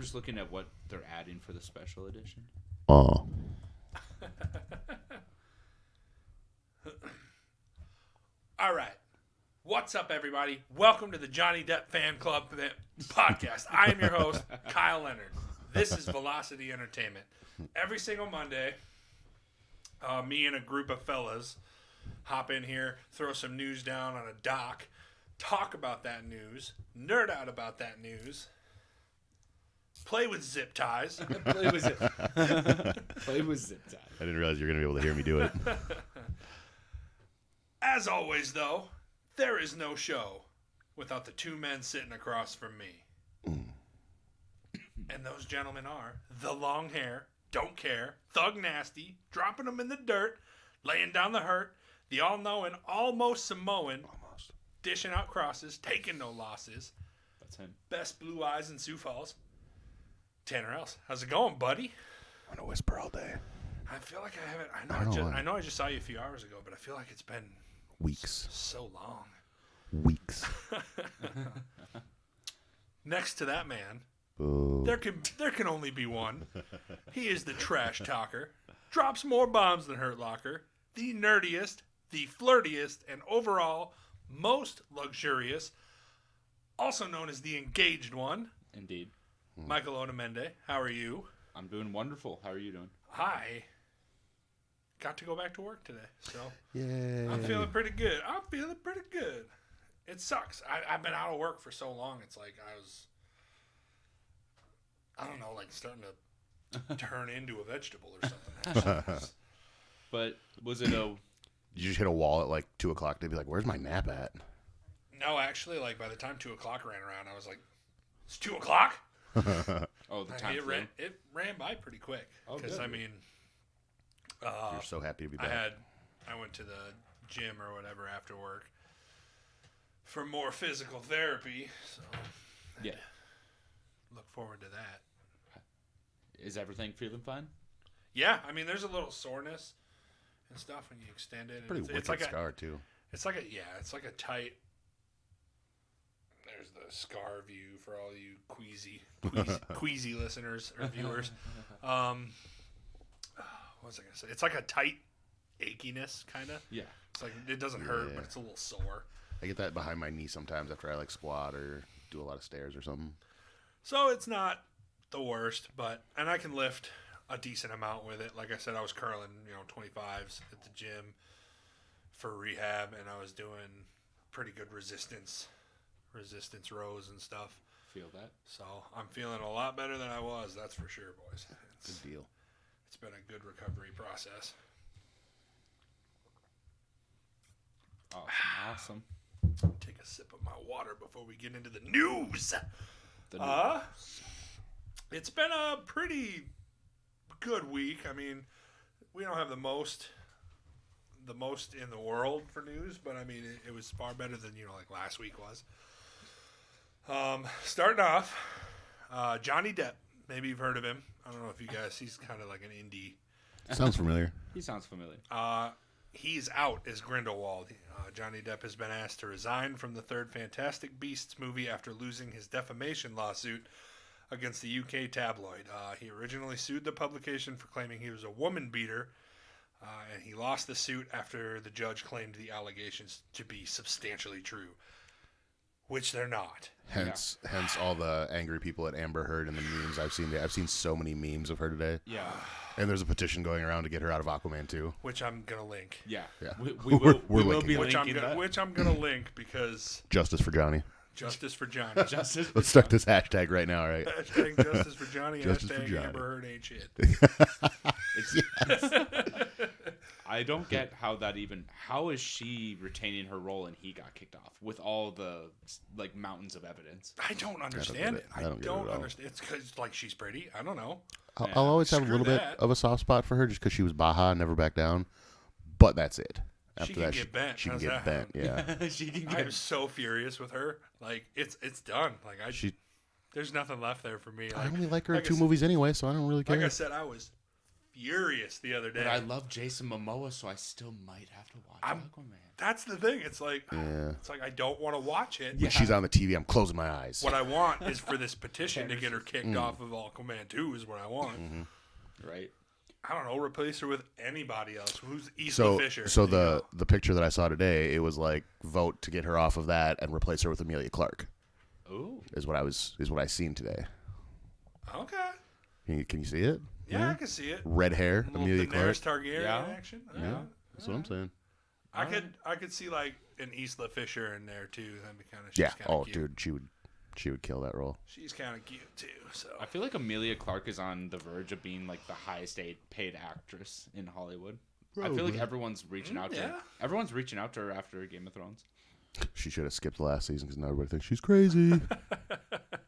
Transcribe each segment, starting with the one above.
I'm just looking at what they're adding for the special edition. Oh. All right. What's up, everybody? Welcome to the Johnny Depp Fan Club podcast. I am your host, Kyle Leonard. This is Velocity Entertainment. Every single Monday, me and a group of fellas hop in here, throw some news down on a dock, talk about that news, nerd out about that news, play with zip ties. Play with zip ties. I didn't realize you were going to be able to hear me do it. As always, though, there is no show without the two men sitting across from me. And those gentlemen are the long hair, don't care, thug nasty, dropping them in the dirt, laying down the hurt, the all-knowing, almost Samoan, dishing out crosses, taking no losses. That's him. Best blue eyes in Sioux Falls. Tanner Else. How's it going, buddy? I'm going to whisper all day. I feel like I haven't. I know I just saw you a few hours ago, but I feel like it's been Weeks. so long. Weeks. Next to that man, Boo. there can only be one. He is the trash talker, drops more bombs than Hurt Locker, the nerdiest, the flirtiest, and overall most luxurious, also known as the engaged one. Indeed. Michael Onamende, how are you? I'm doing wonderful. How are you doing? I got to go back to work today, so Yay. I'm feeling pretty good. It sucks. I've been out of work for so long. It's like I don't know, like starting to turn into a vegetable or something. But was it a... Did you just hit a wall at like 2 o'clock? They'd be like, where's my nap at? No, actually, like by the time 2 o'clock ran around, I was like, it's 2 o'clock? Oh, the time It ran by pretty quick. Oh, Because, good. I mean... You're so happy to be back. I went to the gym or whatever after work for more physical therapy, so Yeah. look forward to that. Is everything feeling fine? Yeah, I mean, there's a little soreness and stuff when you extend it. Pretty it's wicked like scar, too. it's like a tight. There's the scar view for all you queasy listeners or viewers. What was I gonna say? It's like a tight achiness, kind of. Yeah. It's like it doesn't hurt, Yeah. but it's a little sore. I get that behind my knee sometimes after I like squat or do a lot of stairs or something. So it's not the worst, and I can lift a decent amount with it. Like I said, I was curling, 25s at the gym for rehab, and I was doing pretty good resistance rows and stuff. Feel that? So I'm feeling a lot better than I was, that's for sure, boys. Good deal. It's been a good recovery process. Awesome. Take a sip of my water before we get into the news. The It's been a pretty good week. I mean, we don't have the most in the world for news, but I mean, it was far better than like last week was. Starting off, Johnny Depp. Maybe you've heard of him. I don't know if you guys. He's kind of like an indie. Sounds familiar. He sounds familiar. He's out as Grindelwald. Johnny Depp has been asked to resign from the third Fantastic Beasts movie after losing his defamation lawsuit against the UK tabloid. He originally sued the publication for claiming he was a woman beater, and he lost the suit after the judge claimed the allegations to be substantially true, which they're not. Hence all the angry people at Amber Heard and the memes I've seen. I've seen so many memes of her today. Yeah. And there's a petition going around to get her out of Aquaman 2. Which I'm gonna link. Yeah. Yeah. We will linking be it. linking that. Which I'm gonna link because Justice for Johnny. justice for Johnny. Justice. Let's start this hashtag right now, all right? Hashtag justice for Johnny. Justice for Hashtag Johnny. Amber Heard ain't shit. I don't get how is she retaining her role and he got kicked off with all the like mountains of evidence? I don't understand it. I don't get it at all. understand. It's because like she's pretty. I don't know. I'll always have a Screw little bit that. of a soft spot for her just because she was Baja, never back down. But that's it. She can get bent. She can How's get that bent, yeah. She can I'm get so furious with her. Like it's done. Like there's nothing left there for me. I Like, only like her in like I 2 said- movies anyway, so I don't really care. Like I said, I was furious the other day. But I love Jason Momoa, so I still might have to watch Aquaman. That's the thing. It's like I don't want to watch it. When she's on the TV, I'm closing my eyes. What I want is for this petition to get her kicked off of Aquaman 2 is what I want. Right. I don't know. Replace her with anybody else. Who's Isla Fisher? So the picture that I saw today, it was like vote to get her off of that and replace her with Amelia Clark. Ooh. Is what I seen today. Okay. Can you see it? Yeah, I can see it. Red hair, Amelia Clark. Targaryen action. Yeah, that's what I'm saying. I could see like an Isla Fisher in there too. That'd be kind of Yeah. cute. Dude, she would kill that role. She's kind of cute too. So I feel like Amelia Clark is on the verge of being like the highest paid actress in Hollywood. I feel like everyone's reaching out to her. Everyone's reaching out to her after Game of Thrones. She should have skipped the last season because now everybody thinks she's crazy.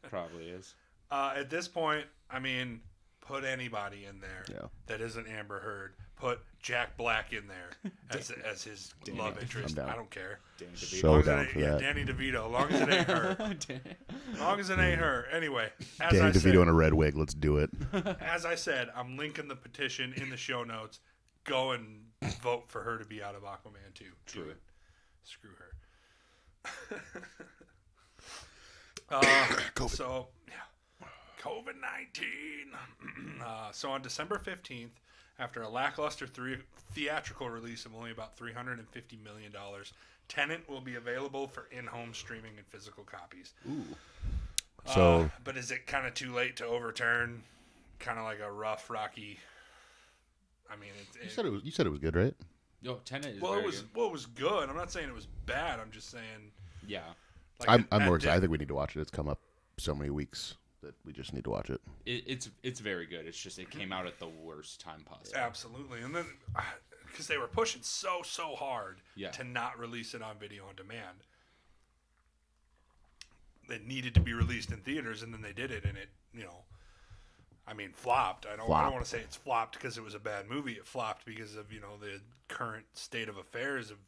Probably is. At this point, I mean, put anybody in there that isn't Amber Heard. Put Jack Black in there as his love interest. I don't care. Danny DeVito. So down for that. Danny DeVito. As long as it ain't her. As long as it ain't her. Anyway, as Danny I DeVito said, in a red wig. Let's do it. as I said, I'm linking the petition in the show notes. Go and vote for her to be out of Aquaman 2. True. Do it. Screw her. COVID. So, yeah. COVID-19. So on December 15th, after a lackluster theatrical release of only about $350 million, Tenet will be available for in-home streaming and physical copies. Ooh. So, but is it kind of too late to overturn? Kind of like a rough, rocky. I mean, you said it was good, right? Yo, Tenet is well, very it was good. well, it was good. I'm not saying it was bad. I'm just saying. Yeah. Like I'm more excited. I think we need to watch it. It's come up so many weeks that we just need to watch it. It's very good. It's just it came out at the worst time possible. Absolutely, and then because they were pushing so hard to not release it on video on demand, it needed to be released in theaters, and then they did it, and it I mean, flopped. I don't want to say it's flopped because it was a bad movie. It flopped because of the current state of affairs of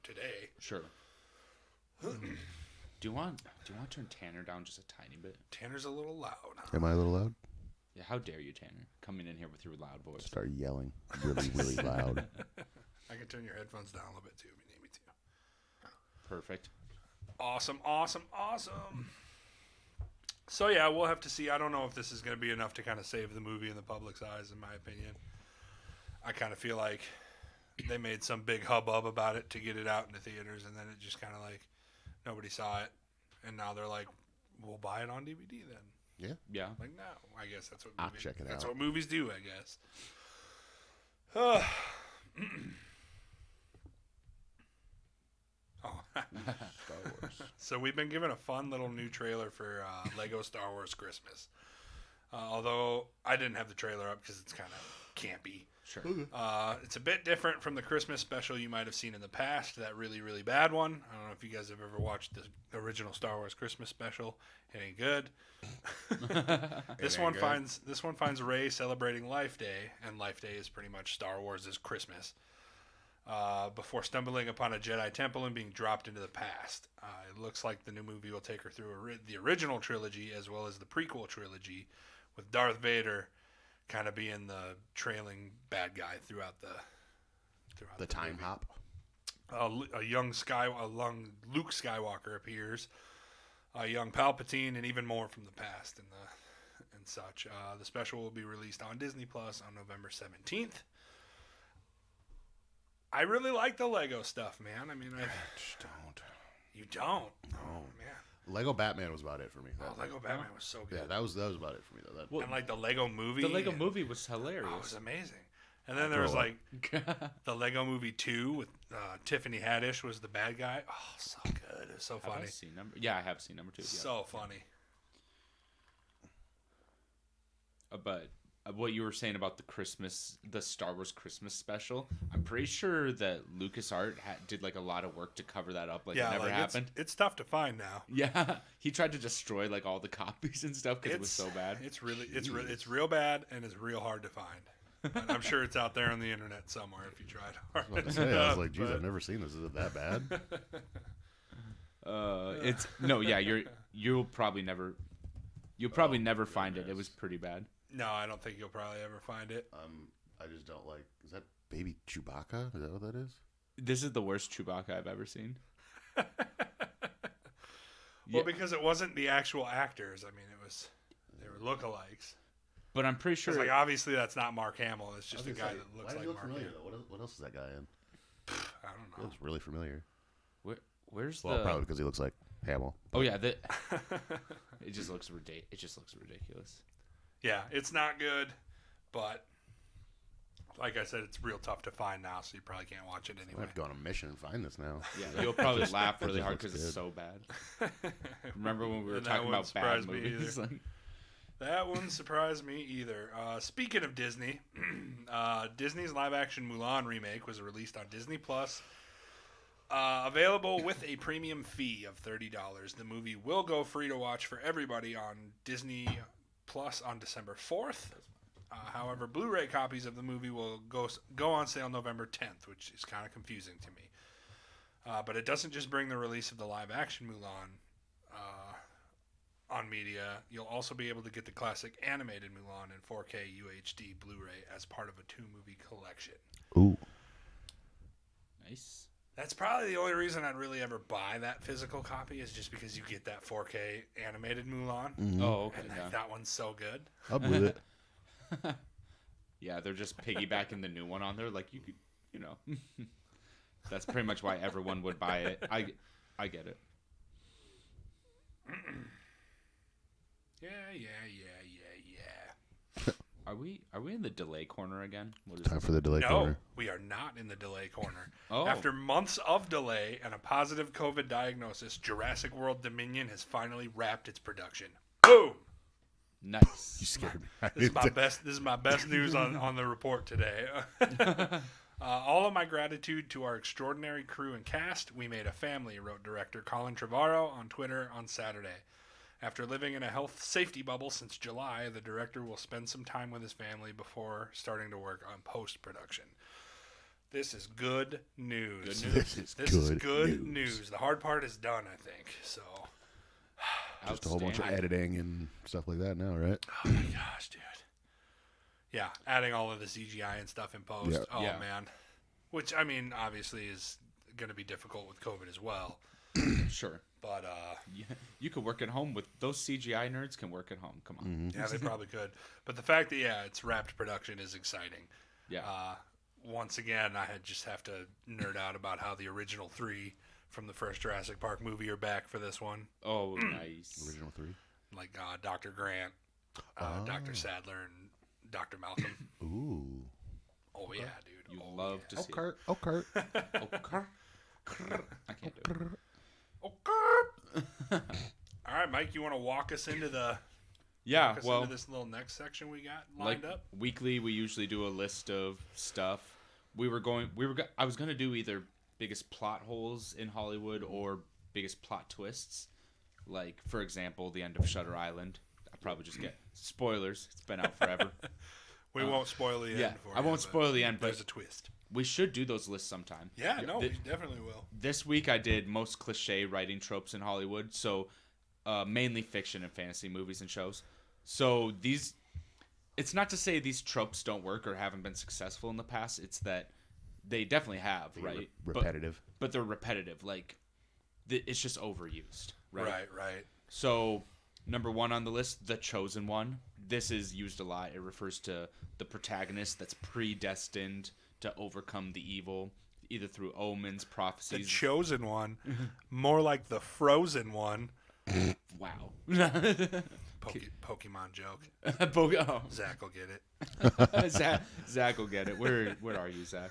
today. Sure. Do you want to turn Tanner down just a tiny bit? Tanner's a little loud. Am I a little loud? Yeah. How dare you, Tanner, coming in here with your loud voice? Start yelling really, really loud. I can turn your headphones down a little bit too if you need me to. Perfect. Awesome. So yeah, we'll have to see. I don't know if this is going to be enough to kind of save the movie in the public's eyes, in my opinion. I kind of feel like they made some big hubbub about it to get it out into theaters, and then it just kind of like nobody saw it, and now they're like, "We'll buy it on DVD then." Yeah. Like, no, I guess that's what I'll check it that's out. what movies do, I guess. Star Wars. So we've been given a fun little new trailer for Lego Star Wars Christmas. Although I didn't have the trailer up because it's kind of campy. Sure. It's a bit different from the Christmas special you might have seen in the past, that really, really bad one. I don't know if you guys have ever watched the original Star Wars Christmas special. It ain't good. This one finds Rey celebrating Life Day, and Life Day is pretty much Star Wars' Christmas. Before stumbling upon a Jedi temple and being dropped into the past. It looks like the new movie will take her through the original trilogy as well as the prequel trilogy, with Darth Vader kind of being the trailing bad guy throughout the time movie. hop. A young Luke Skywalker appears, a young Palpatine, and even more from the past and such. The special will be released on Disney Plus on November 17th. I really like the Lego stuff, man. I mean, I just don't. You don't? No. Oh, man. Lego Batman was about it for me. Lego Batman was so good. Yeah, that was about it for me though. And like the Lego movie. The Lego movie was hilarious. Oh, it was amazing. And then there was like the Lego Movie 2 with Tiffany Haddish was the bad guy. Oh, so good. It was so funny. I have seen number 2. Yeah. So funny. But what you were saying about the Star Wars Christmas special, I'm pretty sure that LucasArts did like a lot of work to cover that up. Like it never happened. It's tough to find now. Yeah, he tried to destroy like all the copies and stuff because it was so bad. It's real bad, and it's real hard to find. But I'm sure it's out there on the internet somewhere if you tried hard. I was like, geez, I've never seen this. Is it that bad? You'll probably never find it. It was pretty bad. No, I don't think you'll probably ever find it. I just don't like. Is that baby Chewbacca? Is that what that is? This is the worst Chewbacca I've ever seen. Well, because it wasn't the actual actors. I mean, they were lookalikes. But I'm pretty sure. Like, obviously, that's not Mark Hamill. It's just a guy that looks why does like he look Mark familiar, Hamill. though? What else is that guy in? I don't He know. looks really familiar. Where's Probably because he looks like Hamill. Oh yeah, it just looks ridiculous. Yeah, it's not good, but like I said, it's real tough to find now, so you probably can't watch it I anyway. have to go on a mission and find this now. Yeah, you'll probably laugh really just hard looks because it's good. so bad. Remember when we were And talking that about bad wouldn't surprise me movies? Like, That wouldn't surprise me either. Speaking of Disney, Disney's live-action Mulan remake was released on Disney Plus. Available with a premium fee of $30. The movie will go free to watch for everybody on Disney Plus on December 4th. However, Blu-ray copies of the movie will go on sale November 10th, which is kind of confusing to me. But it doesn't just bring the release of the live-action Mulan on media. You'll also be able to get the classic animated Mulan in 4K UHD Blu-ray as part of a 2-movie collection. Ooh. nice. That's probably the only reason I'd really ever buy that physical copy is just because you get that 4K animated Mulan. Mm-hmm. Oh, okay. And Yeah. that one's so good. I'll believe it. Yeah, they're just piggybacking the new one on there. Like you could, that's pretty much why everyone would buy it. I get it. Yeah. Are we in the delay corner again? What is Time for the delay No, corner. we are not in the delay corner. Oh. After months of delay and a positive COVID diagnosis, Jurassic World Dominion has finally wrapped its production. Boom! Nice. You scared me. This is my best news on the report today. All of my gratitude to our extraordinary crew and cast. We made a family, wrote director Colin Trevorrow on Twitter on Saturday. After living in a health safety bubble since July, the director will spend some time with his family before starting to work on post-production. This is good news. This is This is good news. The hard part is done, I think. So, Just a whole bunch of Outstanding. editing and stuff like that now, right? oh my gosh, dude. Yeah, adding all of the CGI and stuff in post. Yeah. Oh Yeah. man. Which, I mean, obviously is going to be difficult with COVID as well. Sure. But You could work at home with those CGI nerds. Can work at home. Come on. yeah, they probably could. But the fact that it's wrapped production is exciting. Yeah. Once again, I just have to nerd out about how the original 3 from the first Jurassic Park movie are back for this one. Oh, nice. Original 3. Like Dr. Grant, Dr. Sadler, and Dr. Malcolm. Ooh. Oh yeah, dude. You Oh, love yeah. to see. Kurt. Oh, Kurt. Oh, Kurt. I can't do it. Okay. All right, Mike, you want to walk us into Yeah. Well, into this little next section we got like lined up? weekly, we usually do a list of stuff. I was gonna do either biggest plot holes in Hollywood or biggest plot twists. Like, for example, the end of Shutter Island. I'll probably just get spoilers. It's been out forever. We won't spoil the end. Yeah, For I you, won't but spoil the end, but there's a twist. we should do those lists sometime. Yeah, no, The- we definitely will. This week I did most cliche writing tropes in Hollywood, so mainly fiction and fantasy movies and shows. So it's not to say these tropes don't work or haven't been successful in the past. It's that they definitely have, right? Repetitive. But they're repetitive. Like, it's just overused, right? Right. So, number 1 on the list, The Chosen One. This is used a lot. It refers to the protagonist that's predestined to overcome the evil, either through omens, The prophecies. chosen one, more like the frozen one. Wow. Pokemon joke. Oh. Zach will get it. Zach will get it. Where are you, Zach?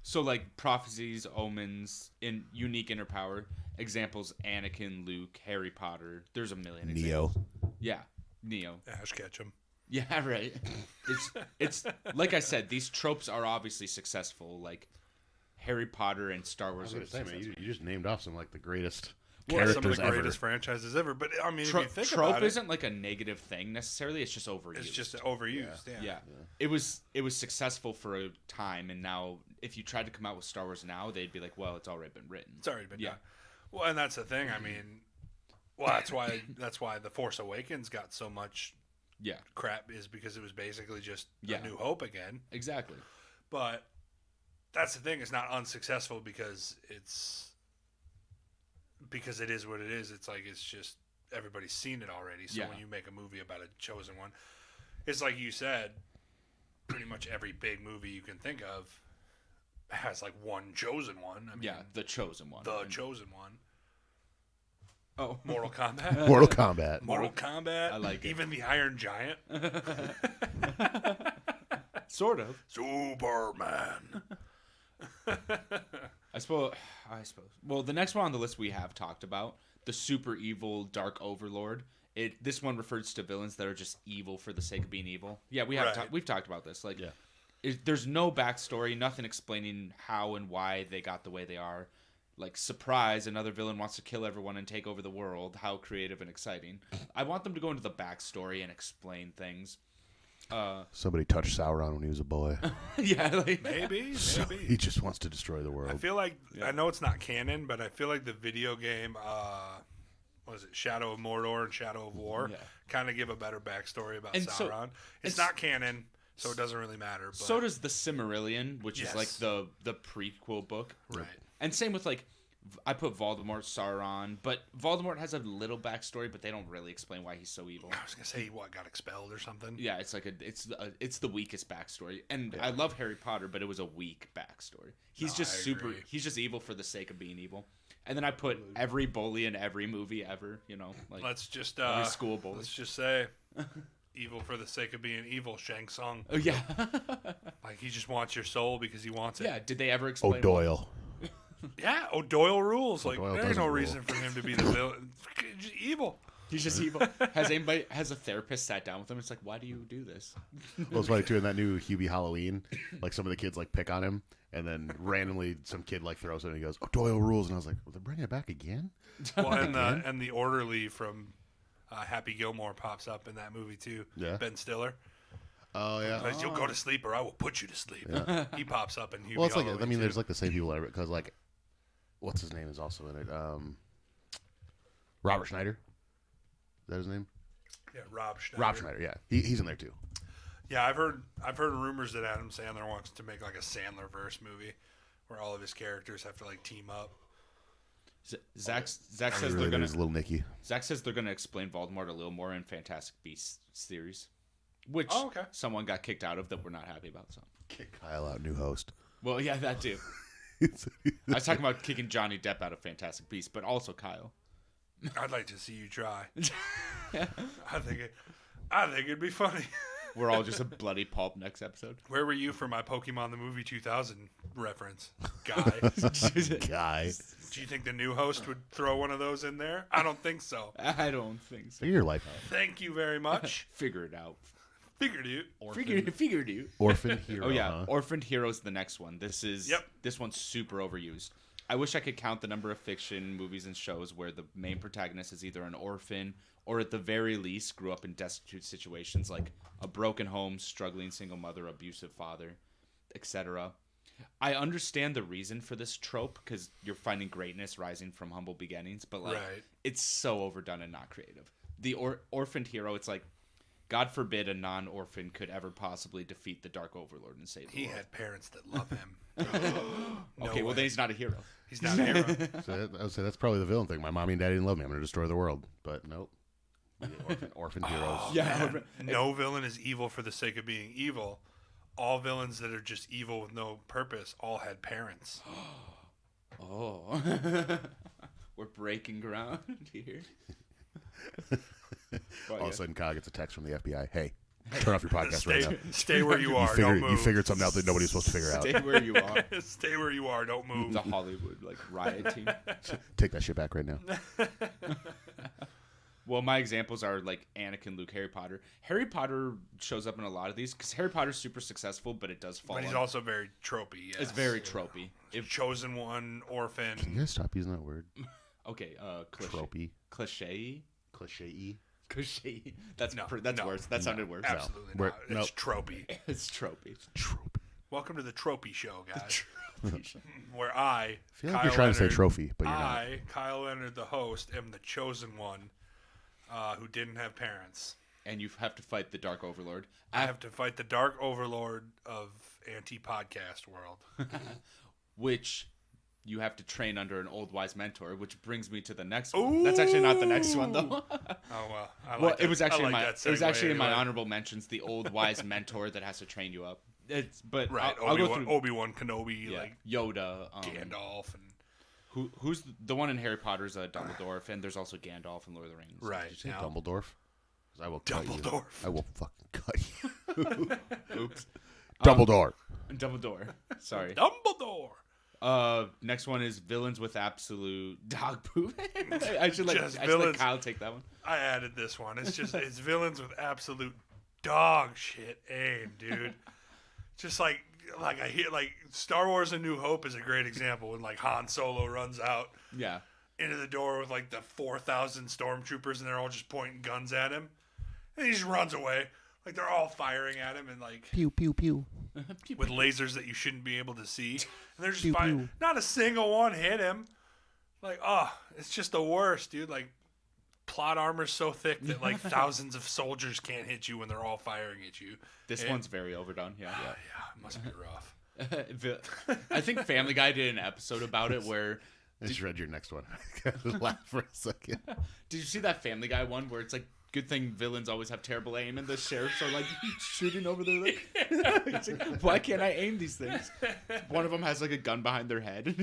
So like prophecies, omens, in unique inner power. Examples: Anakin, Luke, Harry Potter. There's a million examples. Neo. Yeah, Neo. Ash Ketchum. Yeah, right. It's like I said. These tropes are obviously successful. Like Harry Potter and Star I Wars. was going to say, man, you just named off some, like, the greatest Some characters of the ever. greatest franchises ever. But I mean, if you think Trope about it, isn't like a negative thing necessarily. It's just overused. it's just overused. Yeah. Yeah. It was successful for a time, and now if you tried to come out with Star Wars now, they'd be like, well, it's already been written. It's already been Yeah. done. Well, and that's the thing. I mean, that's why The Force Awakens got so much Yeah. crap is because it was basically just Yeah. A New Hope again. Exactly. But that's the thing. It's not unsuccessful because it is what it is. It's like it's just everybody's seen it already. So Yeah. when you make a movie about a chosen one, it's like you said, pretty much every big movie you can think of has like one chosen one. I mean, Yeah, the chosen one. the chosen one. Oh. Mortal Kombat. Mortal Kombat. Mortal Kombat. I like it. Even the Iron Giant. Sort of. Superman. I suppose. Well, the next one on the list we have talked about, the super evil Dark Overlord. This one refers to villains that are just evil for the sake of being evil. Yeah, we have Right. we've talked about this. Like, there's no backstory, nothing explaining how and why they got the way they are. Like, surprise, another villain wants to kill everyone and take over the world. How creative and exciting. I want them to go into the backstory and explain things. Somebody touched Sauron when he was a boy. Yeah, like, Maybe. So he just wants to destroy the I world. feel like I know it's not canon, but I feel like the video game, what was it, Shadow of Mordor and Shadow of War, Yeah. kind of give a better backstory about And so- Sauron. It's not canon, so it doesn't really matter. But, so does the Silmarillion, which Yes. is like the prequel book. right. And same with, like, I put Voldemort, Sauron, but Voldemort has a little backstory, but they don't really explain why he's so evil. I was gonna say what got expelled or something. Yeah, it's like it's the weakest backstory. And I love Harry Potter, but it was a weak backstory. He's No, just I super. agree. He's just evil for the sake of being evil. And then I put every bully in every movie ever. You know, like Let's just every school bully. let's just say, evil for the sake of being evil. Shang Tsung, Oh yeah, like he just wants your soul because he wants it. yeah. Did they ever explain? O'Doyle. Yeah, O'Doyle rules. Like O'Doyle there's doesn't no rule. reason for him to be the villain. Just evil. He's just evil. Has a therapist sat down with him? It's like, why do you do this? Well, it's funny too in that new Hubie Halloween. Like some of the kids like pick on him, and then randomly some kid like throws it and he goes, "O'Doyle rules," and I was like, "Well, they're bringing it back again." Well, and the orderly from Happy Gilmore pops up in that movie too. Yeah. Ben Stiller. Oh yeah. Like, you'll go to sleep or I will put you to sleep. He pops up in Hubie Well, it's like Halloween, I mean, too. there's like the same people because like, what's his name is also in it. Robert Schneider. Is that his name? yeah, Rob Schneider. Rob Schneider. Yeah, he's in there too. Yeah, I've heard rumors that Adam Sandler wants to make like a Sandler verse movie where all of his characters have to like team up. Zach I says really they're gonna. is Little Nicky. Zach says they're gonna explain Voldemort a little more in Fantastic Beasts series, which Oh, okay. someone got kicked out of that we're not happy about. So, Kick Kyle out, new host. well, yeah, that too. I was talking about kicking Johnny Depp out of Fantastic Beasts, but also Kyle. I'd like to see you try. I think it'd be funny. We're all just a bloody pulp next episode. Where were you for my Pokemon the Movie 2000 reference, guy? Guy. Do you think the new host would throw one of those in there? I don't think so. I don't think so. Figure your life out. Thank you very much. Figure it out. Figured it. Figured you. Orphan hero. Oh yeah, huh? Orphaned Hero's the next one. This one's super overused. I wish I could count the number of fiction movies and shows where the main protagonist is either an orphan or at the very least grew up in destitute situations like a broken home, struggling single mother, abusive father, etc. I understand the reason for this trope because you're finding greatness rising from humble beginnings, but like Right. it's so overdone and not creative. The orphaned hero, it's like, God forbid a non-orphan could ever possibly defeat the Dark Overlord and save the He world. had parents that love him. No Okay, well way. then he's not a hero. He's not a hero. So I would say that's probably the villain thing. My mommy and daddy didn't love me. I'm going to destroy the world. But nope. Orphan heroes. Yeah, Man, no villain is evil for the sake of being evil. All villains that are just evil with no purpose all had parents. Oh, we're breaking ground here. But, All of a sudden, Kyle gets a text from the FBI. Hey, turn off your podcast right now. Stay where you are. Don't move. You figured something out that nobody's supposed to figure out. Stay where you are. Stay where you are. Don't move. The Hollywood like riot team. Take that shit back right now. Well, my examples are like Anakin, Luke, Harry Potter. Harry Potter shows up in a lot of these because Harry Potter's super successful, but it does fall. But he's on- also very tropey. Yes. It's very tropey. If Chosen one, orphan. Can you guys stop using that word? okay, cliche, Tropey. cliche, Cliche-y. cliche. That's No, that's no, worse. That sounded worse. Absolutely We're- not. It's tropey. It's tropey. Trope. Welcome to the Tropey Show, guys. Where I feel like Kyle you're trying to say Leonard, trophy, but you're not. I, Kyle Leonard, the host, am the chosen one who didn't have parents. and you have to fight the Dark Overlord. I have to fight the Dark Overlord of anti-podcast world. Which you have to train under an old wise mentor, which brings me to the next one. That's actually not the next one, though. Oh, well. It was actually in my honorable mentions, the old wise mentor that has to train you up. Right, I'll go through Obi-Wan Kenobi, like Yoda, Gandalf, and who's the one in Harry Potter's Dumbledore, and there's also Gandalf in Lord of the Rings. right. Did you say Dumbledore? 'Cause I will cut you. Dumbledore. I will fucking cut you. Oops. Dumbledore. Dumbledore. Sorry. Dumbledore. Next one is villains with absolute dog poop. I should let Kyle take that one. I added this one. It's villains with absolute dog shit aim, dude. Just like I hear, like Star Wars: A New Hope is a great example when like Han Solo runs out into the door with like the 4,000 stormtroopers and they're all just pointing guns at him, and he just runs away. Like they're all firing at him and like Pew pew pew. with lasers that you shouldn't be able to see, and they're just Pew, firing. pew. Not a single one hit him. Like, it's just the worst, dude. Like, plot armor's so thick that like thousands of soldiers can't hit you when they're all firing at you. This one's very overdone. Yeah. Yeah, it must be rough. I think Family Guy did an episode about it where. I just read your next one. Laugh for a second. Did you see that Family Guy one where it's like, good thing villains always have terrible aim, and the sheriffs are like shooting over their like, it's like, why can't I aim these things? One of them has like a gun behind their head.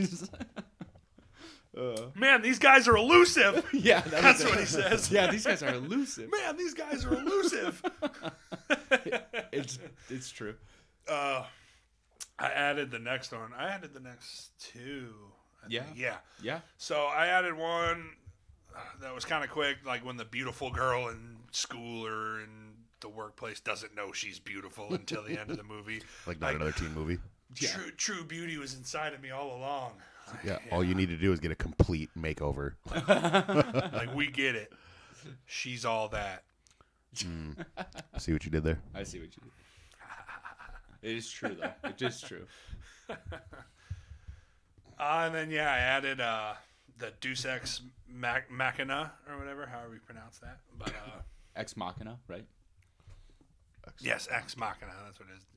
Man, these guys are elusive. Yeah, That's what he says. Yeah, these guys are elusive. Man, these guys are elusive. It's true. I added the next one. I added the next two. I think. Yeah. So I added one that was kind of quick, like when the beautiful girl in school or in the workplace doesn't know she's beautiful until the end of the movie. Like not another teen movie. True beauty was inside of me all along. Yeah, all you need to do is get a complete makeover. Like, we get it. She's all that. See what you did there? I see what you did. It is true, though. It is true. And then, I added the Deus Ex Machina, or whatever, however you pronounce that. But Ex Machina, right? Yes, Ex Machina, that's what it is.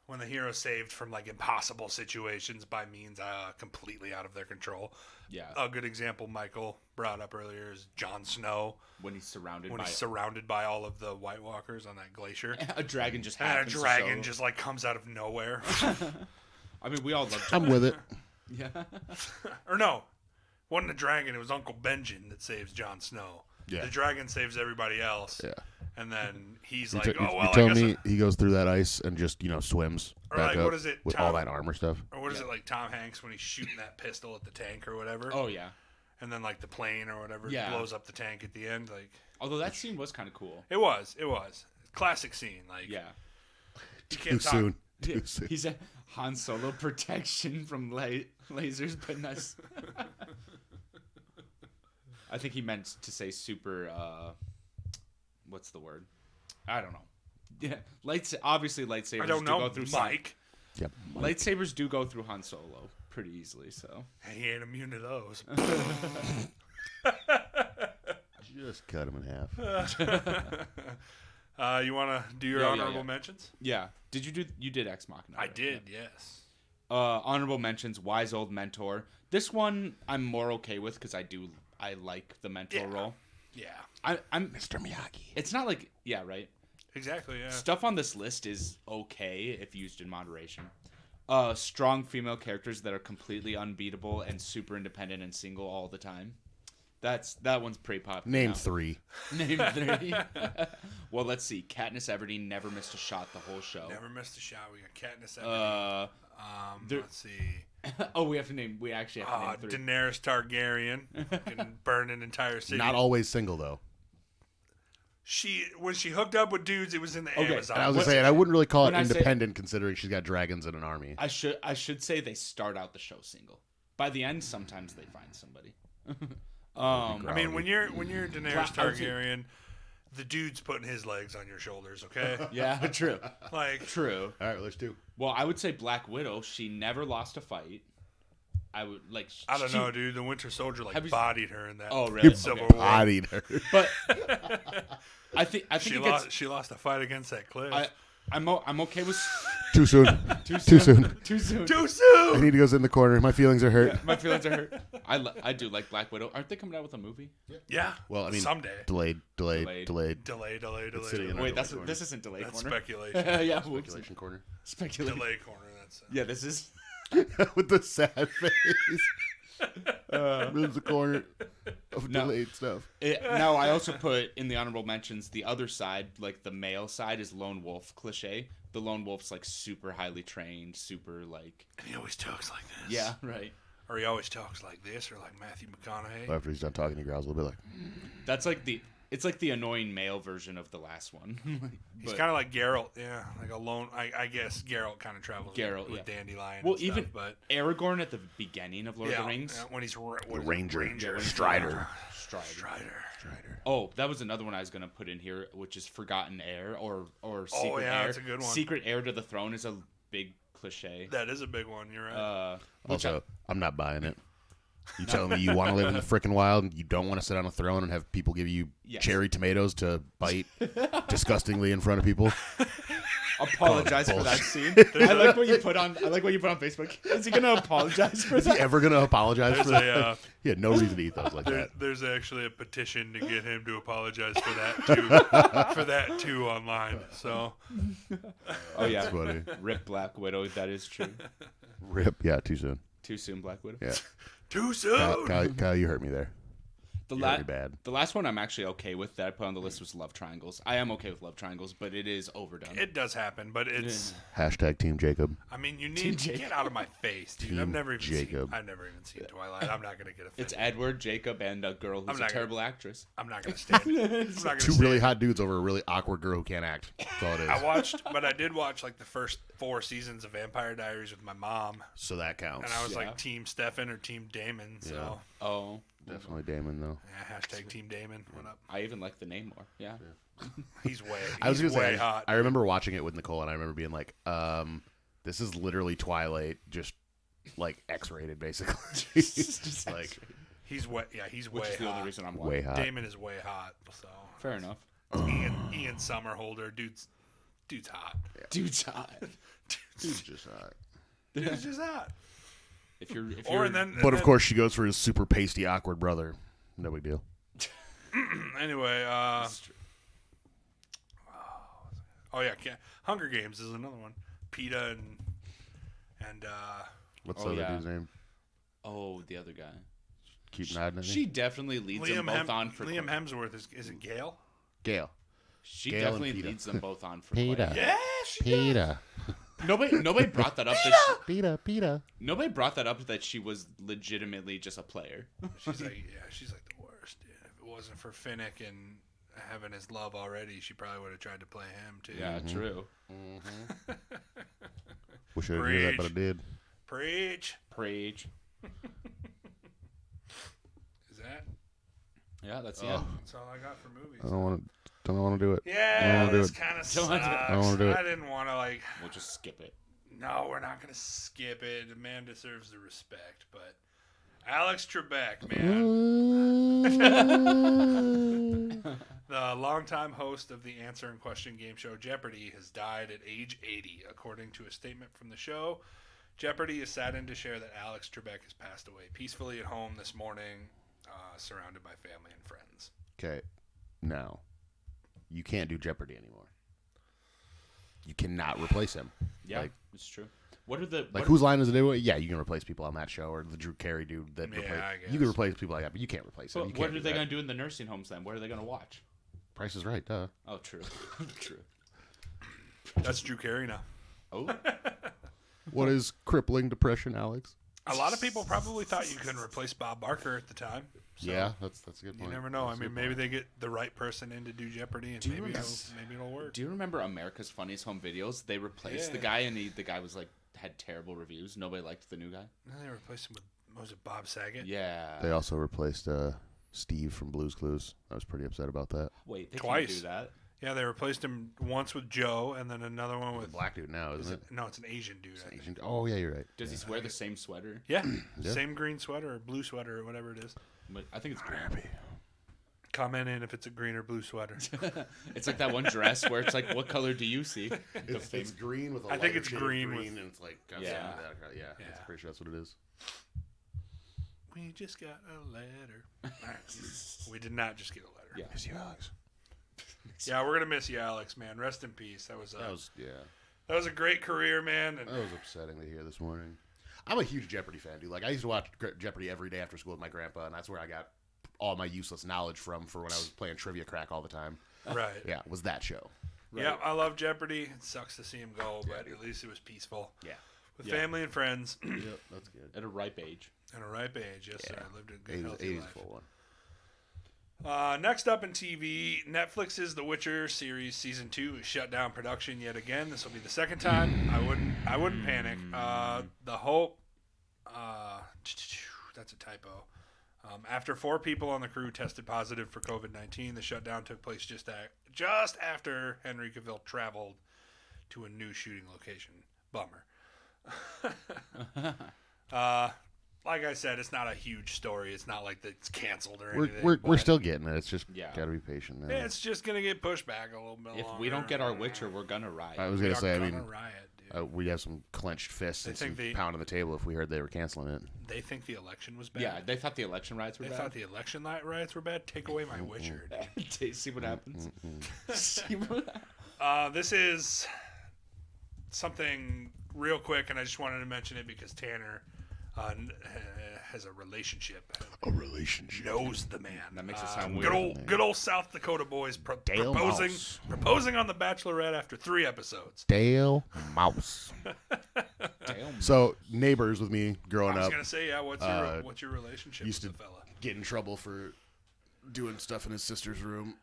When the hero saved from like impossible situations by means completely out of their control. Yeah. A good example Michael brought up earlier is Jon Snow. When he's surrounded by all of the White Walkers on that glacier. A dragon just and happens a dragon just like comes out of nowhere. I mean, we all love I'm with it. Yeah. Or no, wasn't a dragon. It was Uncle Benjen that saves Jon Snow. Yeah. The dragon saves everybody else. Yeah. And then he's You like, you tell me he goes through that ice and just, swims Or back like, up what is it, with Tom? all that armor stuff. Or what is it like Tom Hanks when he's shooting that pistol at the tank or whatever? Oh, yeah. And then like the plane or whatever blows up the tank at the end. Like, although that scene was kind of cool. It was. Classic scene. Like, yeah. Too soon. He said Han Solo protection from lasers, but that's. I think he meant to say super. What's the word? I don't know. Yeah, obviously lightsabers. I don't know, go through Mike. Yep. Lightsabers do go through Han Solo pretty easily, so. He ain't immune to those. Just cut him in half. You want to do your honorable mentions? Yeah. You did Ex Machina. I right? did, yes. Honorable mentions, Wise Old Mentor. This one I'm more okay with because I like the mentor role. Yeah. I'm Mr. Miyagi. It's not like, yeah, right? Exactly, yeah. Stuff on this list is okay if used in moderation. Strong female characters that are completely unbeatable and super independent and single all the time. That one's pretty popular. Name now. 3. Name 3. Well, let's see. Katniss Everdeen never missed a shot the whole show. Never missed a shot. We got Katniss Everdeen. Let's see. Oh, we actually have to name 3. Daenerys Targaryen can burn an entire city. Not always single though. When she hooked up with dudes, it was in the Amazon. And I was saying I wouldn't really call it independent considering she's got dragons and an army. I should say they start out the show single. By the end, sometimes they find somebody. I mean, when you're Daenerys Targaryen, the dude's putting his legs on your shoulders. Okay. Yeah, true. Like true. All right, let's do. Well, I would say Black Widow. She never lost a fight. I would like. I don't know, dude. The Winter Soldier bodied her in that. Oh, really? Civil He War. bodied her. But I think She lost a fight against that cliff. I'm okay with Too soon. too Too soon. soon. Too I soon. need to go sit in the corner. My feelings are hurt. Yeah, my feelings are hurt. I do like Black Widow. Aren't they coming out with a movie? Yeah. Well, I mean, someday. Delayed. Delay. sitting in Wait, our delay this isn't delay That's corner. speculation. Yeah, Speculation corner. speculation. Delay corner. That's Yeah, this is. With the sad face. Moves the corner of No. delayed stuff. Now, I also put in the honorable mentions the other side, like the male side, is lone wolf cliche. The lone wolf's like super highly trained, super like. And he always talks like this. Yeah, right. Or he always talks like this, or like Matthew McConaughey. After he's done talking, he growls a little bit like, That's like the. It's like the annoying male version of the last one. He's But- kind of like Geralt, yeah, like a lone. I guess Geralt kind of travels Geralt, with yeah. Dandelion. Well, and stuff, even but Aragorn at the beginning of Lord of the Rings. when he's Ranger. Ranger. Strider. Strider. Strider. Oh, that was another one I was gonna put in here, which is Forgotten Heir or Secret yeah, Heir. that's a good one. Secret Heir to the Throne is a big cliche. That is a big one. You're right. Which Also, I'm not buying it. You telling me you want to live in the frickin' wild and you don't want to sit on a throne and have people give you Yes. cherry tomatoes to bite disgustingly in front of people? apologize for that scene. I like what you put on. I like what you put on Facebook. Is he gonna apologize for Is he that? ever going to apologize for There's that? He had no reason to eat those like that. There's actually a petition to get him to apologize for that too online. So Oh yeah, That's funny. Rip Black Widow. That is true. Rip. Yeah, too soon. Too soon, Black Widow. Yeah. too soon. Kyle, you hurt me there. The, You la- hurt me bad. the last one I'm actually okay with that I put on the list was love triangles. I am okay with love triangles, but it is overdone. It does happen, but it's. Hashtag Team Jacob. I mean, you Team need to Jacob. get out of my face, dude. Team I've never Jacob. even seen Twilight. I'm not gonna get offended. It's Edward, Jacob, and a girl who's a not terrible actress. I'm not gonna stand. I'm not gonna Two stand. really hot dudes over a really awkward girl who can't act. That's all it is. I did watch like the first 4 seasons of Vampire Diaries with my mom, So that counts. and I was Yeah. like Team Stefan or Team Damon. So Oh, Definitely Damon, though. yeah, hashtag Team Damon. What up? I even like the name more. Yeah. He's way. I was He's gonna way say, hot. I remember watching it with Nicole, and I remember being like, "This is literally Twilight, just like X-rated, basically." Just like He's way. Yeah, he's Which way is the hot. only reason I'm way watching. hot. Damon is way hot. So Fair enough. Ian Somerhalder, dude's hot. Dude's hot. Dude's just hot. Dude's just hot. If you're, Or and then. But of course, she goes for his super pasty, awkward brother. No big deal. Anyway, oh yeah, Hunger Games is another one. PETA and What's Oh, the other yeah. dude's name? oh, the other guy. Keep nodding at me. She definitely leads them both on for. Liam Hemsworth is it Gale? Gail. She Gail and definitely PETA. leads them both on for. PETA. Quite. Yeah, she does. Peter. Nobody brought that up. Peter. Nobody brought that up that she was legitimately just a player. She's like the worst, dude. If it wasn't for Finnick and having his love already, she probably would have tried to play him too. Yeah, true. Wish I didn't hear that, but I did. Preach. Preach. Is that? Yeah, that's Oh. yeah. That's all I got for movies. I don't want to do it. I Yeah, don't wanna do this it. kind of Don't sucks. wanna do it. I don't wanna do it. I didn't want to like. We'll just skip it. No, we're not gonna skip it. The man deserves the respect, but Alex Trebek, man, the longtime host of the Answer and Question game show Jeopardy, has died at age 80, according to a statement from the show. Jeopardy is saddened to share that Alex Trebek has passed away peacefully at home this morning, surrounded by family and friends. Okay, now you can't do Jeopardy anymore. You cannot replace him. Yeah, Like- it's true. What are the Like what whose line is it? Anyway? Yeah, you can replace people on that show, or the Drew Carey dude that Yeah, replace. I You can guess. replace people like that, but you can't replace him. But You what can't are do they that. going to do in the nursing homes then? What are they going to watch? Price is Right, duh. Oh, true. True. That's Drew Carey now. Oh, What is crippling depression, Alex? A lot of people probably thought you couldn't replace Bob Barker at the time. So Yeah, that's a good You point. never know. I That's a mean, good maybe point. they get the right person in to do Jeopardy, and Do you maybe remember- it'll work. do you remember America's Funniest Home Videos? They replaced the Yeah. guy, and the guy was like had terrible reviews. Nobody liked the new guy. And they replaced him with was it Bob Saget? Yeah. They also replaced Steve from Blue's Clues. I was pretty upset about that. Wait, they Twice. can't do that. Yeah, they replaced him once with Joe, and then another one The with black dude now, isn't it? No, it's an Asian dude. I think. Asian- Oh yeah, you're right. Does he wear the same sweater? Yeah, Yeah. same green sweater or blue sweater or whatever it is. But I think it's green. Comment in if it's a green or blue sweater. It's like that one dress where it's like, what color do you see? It's green with a I think lighter it's shade of green green, with- and it's like Yeah. Yeah. I'm pretty sure that's what it is. We just got a letter. We did not just get a letter. Yeah. Miss you, Alex. Yeah, we're gonna miss you, Alex, man. Rest in peace. That was That was a great career, man. And that was upsetting to hear this morning. I'm a huge Jeopardy fan, dude. Like I used to watch Jeopardy every day after school with my grandpa, and that's where I got all my useless knowledge from for when I was playing trivia crack all the time. right. Yeah, was that show. Yeah, I love Jeopardy. It sucks to see him go, but at least it was peaceful. Yeah. With Yeah. family and friends Yep, that's good. At a ripe age. at a ripe age. Yes, sir. Lived a good, 80's, healthy 80's life. full one. Next up in TV, Netflix's The Witcher series season 2 is shut down production yet again. This will be the second time. I wouldn't panic. The hope. That's a typo. After 4 people on the crew tested positive for COVID-19, the shutdown took place just after Henry Cavill traveled to a new shooting location. Bummer. Like I said, it's not a huge story. It's not like it's canceled or anything. We're but still getting it. It's just Yeah. gotta be patient now. it's just gonna get pushed back a little bit. If longer. we don't get our Witcher, we're gonna riot. I was We gonna are say, I gonna mean, riot, dude. we have some clenched fists and They some think pound on the table if we heard they were canceling it. They think the election was bad. Yeah, they thought the election riots were They bad. thought the election riots were bad. Take away my Witcher. See what happens. Mm-hmm. See what This is something real quick, and I just wanted to mention it because Tanner has a relationship. A relationship. Knows the man. That makes it sound good weird. good old South Dakota boys Dale Mouse. proposing on The Bachelorette after 3 episodes. Dale Mouse. Damn. So neighbors with me growing I was up gonna say, yeah. What's your relationship used with to the fella? get in trouble for doing stuff in his sister's room.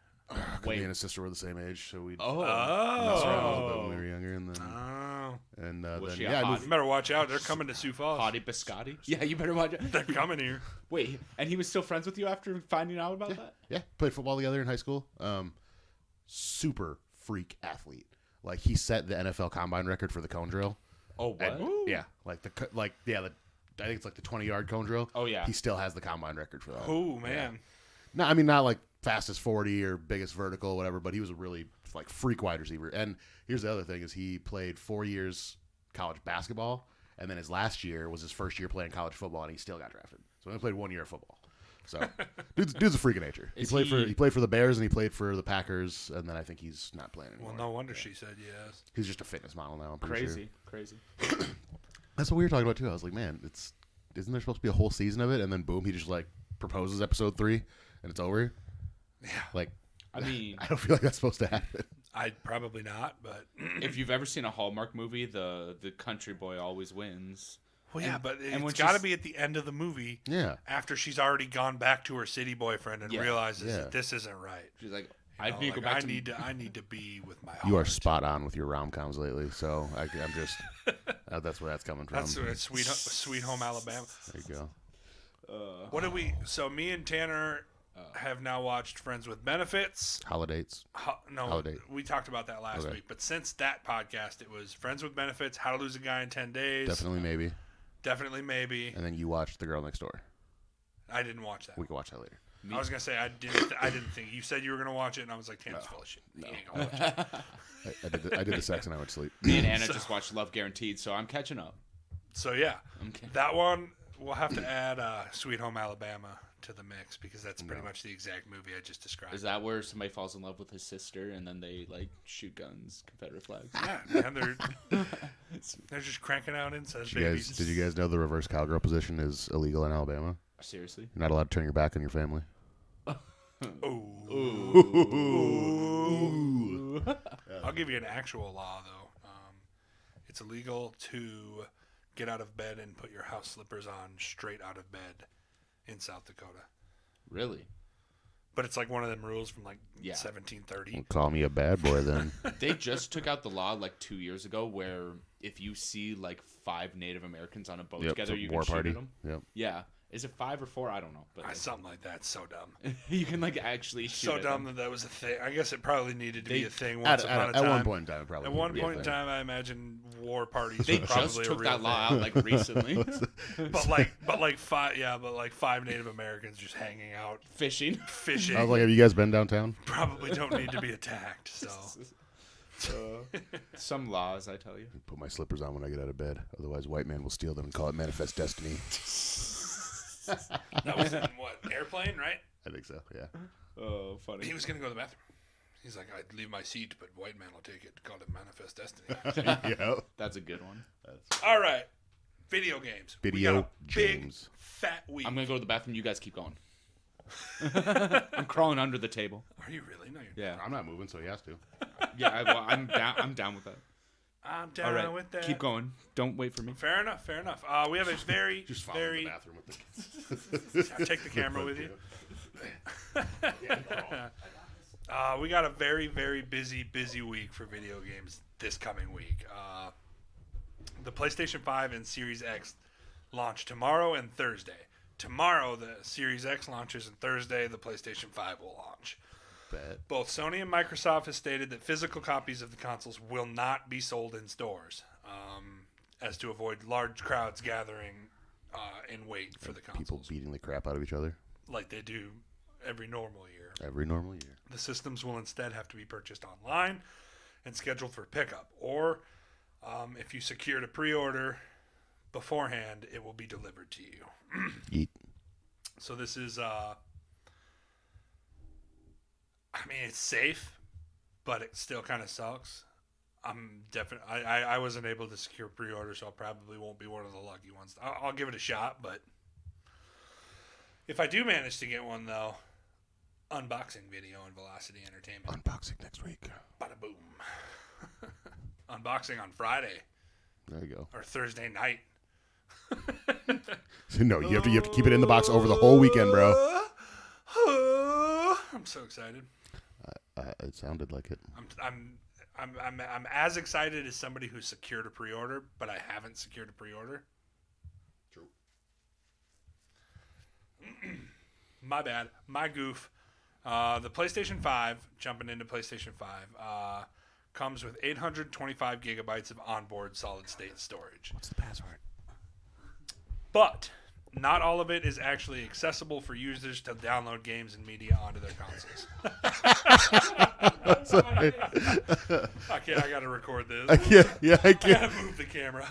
Wait. Me and his sister were the same age, so we messed Oh. around a little bit when we were younger, and then Oh, Was then she a yeah, I hot- moved. you better watch out. They're coming to Sioux Falls. Hottie Biscotti? Yeah, you better watch it. They're coming here. Wait, and he was still friends with you after finding out about that? Yeah, played football together in high school. Super freak athlete. Like he set the NFL combine record for the cone drill. Oh, what? And, yeah, I think it's like the 20-yard cone drill. Oh, yeah. He still has the combine record for that. Oh man. No, I mean not like fastest 40 or biggest vertical or whatever, but he was a really like freak wide receiver. And here's the other thing: is he played 4 years college basketball, and then his last year was his first year playing college football, and he still got drafted. So he only played 1 year of football. So dude's a freak of nature. He played for the Bears and he played for the Packers, and then I think he's not playing anymore. Well, no wonder she said yes. He's just a fitness model now. I'm pretty sure. Crazy. That's what we were talking about too. I was like, man, isn't there supposed to be a whole season of it? And then boom, he just like proposes episode 3, and it's over. Yeah. Like, I mean, I don't feel like that's supposed to happen. I'd probably not, but if you've ever seen a Hallmark movie, the country boy always wins. well, yeah, but and when it's got to she's- be at the end of the movie Yeah. after she's already gone back to her city boyfriend and Yeah. realizes Yeah. that this isn't right. She's like, You I know, need to go like, back to I need to be with my. You are heart. spot on with your rom-coms lately, so I'm just that's where that's coming from. That's Sweet Home Alabama. There you go. What did we? So me and Tanner have now watched Friends with Benefits. Holidays. No, Holiday. we talked about that last Okay. week. But since that podcast, it was Friends with Benefits, How to Lose a Guy in 10 Days. Definitely maybe. Maybe. And then you watched The Girl Next Door. I didn't watch that. We can watch that later. I was gonna say I didn't think you said you were gonna watch it, and I was like, Tanner's full of shit. He ain't gonna watch it. I did the sex and I went to sleep. Me and Anna just watched Love Guaranteed, so I'm catching up. So yeah, Okay. that one we'll have to add Sweet Home Alabama to the mix because that's pretty much the exact movie I just described. Is that where somebody falls in love with his sister and then they like shoot guns, Confederate flags? Yeah, man, they're just cranking out incest babies. Did you guys know the reverse cowgirl position is illegal in Alabama? Seriously? You're not allowed to turn your back on your family. Ooh. I'll give you an actual law though. It's illegal to get out of bed and put your house slippers on straight out of bed in South Dakota. Really? But it's like one of them rules from like Yeah. 1730. Call me a bad boy then. They just took out the law like 2 years ago where if you see like 5 Native Americans on a boat Yep, together, it's a you war can shoot party. at them. Yep. Yeah. Is it 5 or 4? I don't know. But like, Something like that. So dumb. you can like actually shoot So at dumb them. that was a thing. I guess it probably needed to be a thing At once upon a time. one point in time, it probably. At needed one to be a point in thing. time, I imagine war parties They were probably just a took real that law thing. out like recently. But like 5 Native Americans just hanging out, Fishing. fishing. I was like, have you guys been downtown? Probably don't need to be attacked. So Some laws, I tell you. Put my slippers on when I get out of bed. Otherwise, white man will steal them and call it manifest destiny. that was in what, Airplane, right? I think so. Yeah. Oh, funny. He was gonna go to the bathroom. He's like, I'd leave my seat, but white man will take it. Call it manifest destiny. Yeah. That's a good one. All right, video games. We Video got a big games. fat week. I'm gonna go to the bathroom. You guys keep going. I'm crawling under the table. Are you really? No, you're. Yeah. I'm not moving, so he has to. Yeah. I'm down. I'm down with that. I'm down All right. with that. Keep going. Don't wait for me. Fair enough. Fair enough. We have a very, Just follow very. the bathroom with the. Take the camera with you. We got a very, very busy week for video games this coming week. The PlayStation 5 and Series X launch tomorrow and Thursday. Tomorrow, the Series X launches, and Thursday, the PlayStation 5 will launch. Bet. Both Sony and Microsoft have stated that physical copies of the consoles will not be sold in stores, as to avoid large crowds gathering in wait for the consoles. People beating the crap out of each other. Like they do every normal year. Every normal year. The systems will instead have to be purchased online and scheduled for pickup. Or if you secured a pre-order beforehand, it will be delivered to you. Eat. So this is, it's safe, but it still kind of sucks. I wasn't able to secure pre-order, so I probably won't be one of the lucky ones. I'll give it a shot, but if I do manage to get one, though, unboxing video on Velocity Entertainment. Unboxing next week. Bada boom. Unboxing on Friday There you go. or Thursday night. No, you have to keep it in the box over the whole weekend, bro. I'm so excited. It sounded like it. I'm as excited as somebody who secured a pre-order, but I haven't secured a pre-order. True. My bad. My goof. The PlayStation 5, jumping into PlayStation 5, comes with 825 gigabytes of onboard solid-state storage. What's the password? But not all of it is actually accessible for users to download games and media onto their consoles. Sorry. I gotta record this. I can't. I gotta move the camera.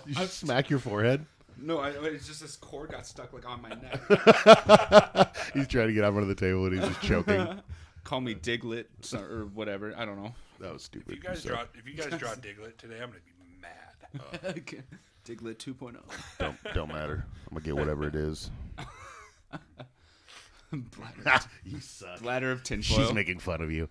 You should smack your forehead. No, it's just this cord got stuck like on my neck. He's trying to get up under the table and he's just choking. Call me Diglett or whatever. I don't know. That was stupid. If you guys draw Diglett today, I'm gonna be mad. Diglett 2.0. Don't matter. I'm gonna get whatever it is. You suck. Bladder of tinfoil. She's making fun of you.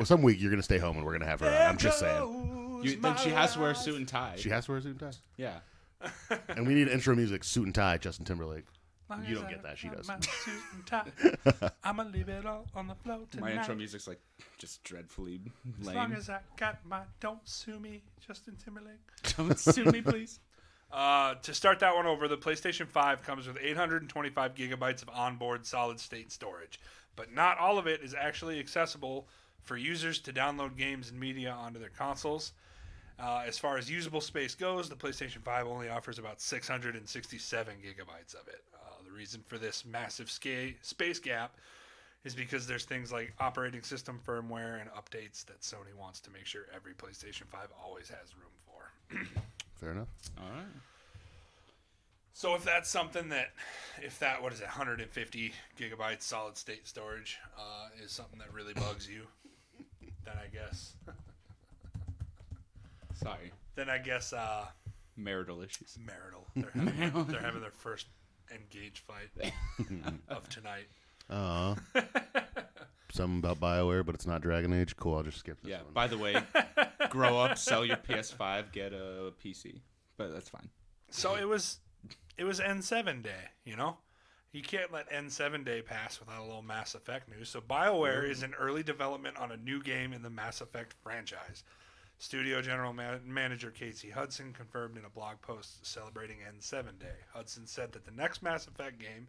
Some week you're gonna stay home and we're gonna have her on. I'm just saying. Then she has to wear a suit and tie. She has to wear a suit and tie. Yeah. And we need intro music, suit and tie, Justin Timberlake. You don't get that. She does. I'm gonna leave it all on the floor tonight. My intro music's like just dreadfully lame. As long as I got my "Don't Sue Me," Justin Timberlake. Don't sue me, please. To start that one over, the PlayStation 5 comes with 825 gigabytes of onboard solid-state storage, but not all of it is actually accessible for users to download games and media onto their consoles. As far as usable space goes, the PlayStation 5 only offers about 667 gigabytes of it. The reason for this massive space gap is because there's things like operating system firmware and updates that Sony wants to make sure every PlayStation 5 always has room for. Fair enough. All right. So if that's something what is it, 150 gigabytes solid state storage is something that really bugs you, then I guess. Sorry. Then I guess Marital issues. marital. They're having their first engaged fight of tonight. Something about BioWare, but it's not Dragon Age. Cool, I'll just skip this one. By the way, grow up, sell your PS5, get a PC. But that's fine. So it was N7 day, you know? You can't let N7 day pass without a little Mass Effect news. So BioWare is in early development on a new game in the Mass Effect franchise. Studio General Manager Casey Hudson confirmed in a blog post celebrating N7 Day. Hudson said that the next Mass Effect game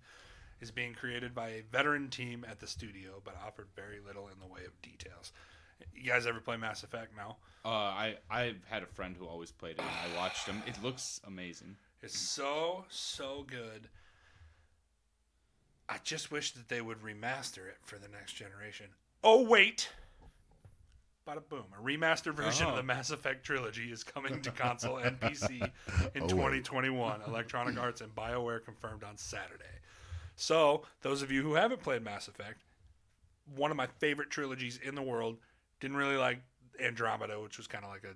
is being created by a veteran team at the studio, but offered very little in the way of details. You guys ever play Mass Effect now? I've had a friend who always played it, and I watched him. It looks amazing. It's so good. I just wish that they would remaster it for the next generation. Oh, wait. Bada boom. A remastered version of the Mass Effect trilogy is coming to console and PC in 2021. Electronic Arts and BioWare confirmed on Saturday. So, those of you who haven't played Mass Effect, one of my favorite trilogies in the world, didn't really like Andromeda, which was kind of like a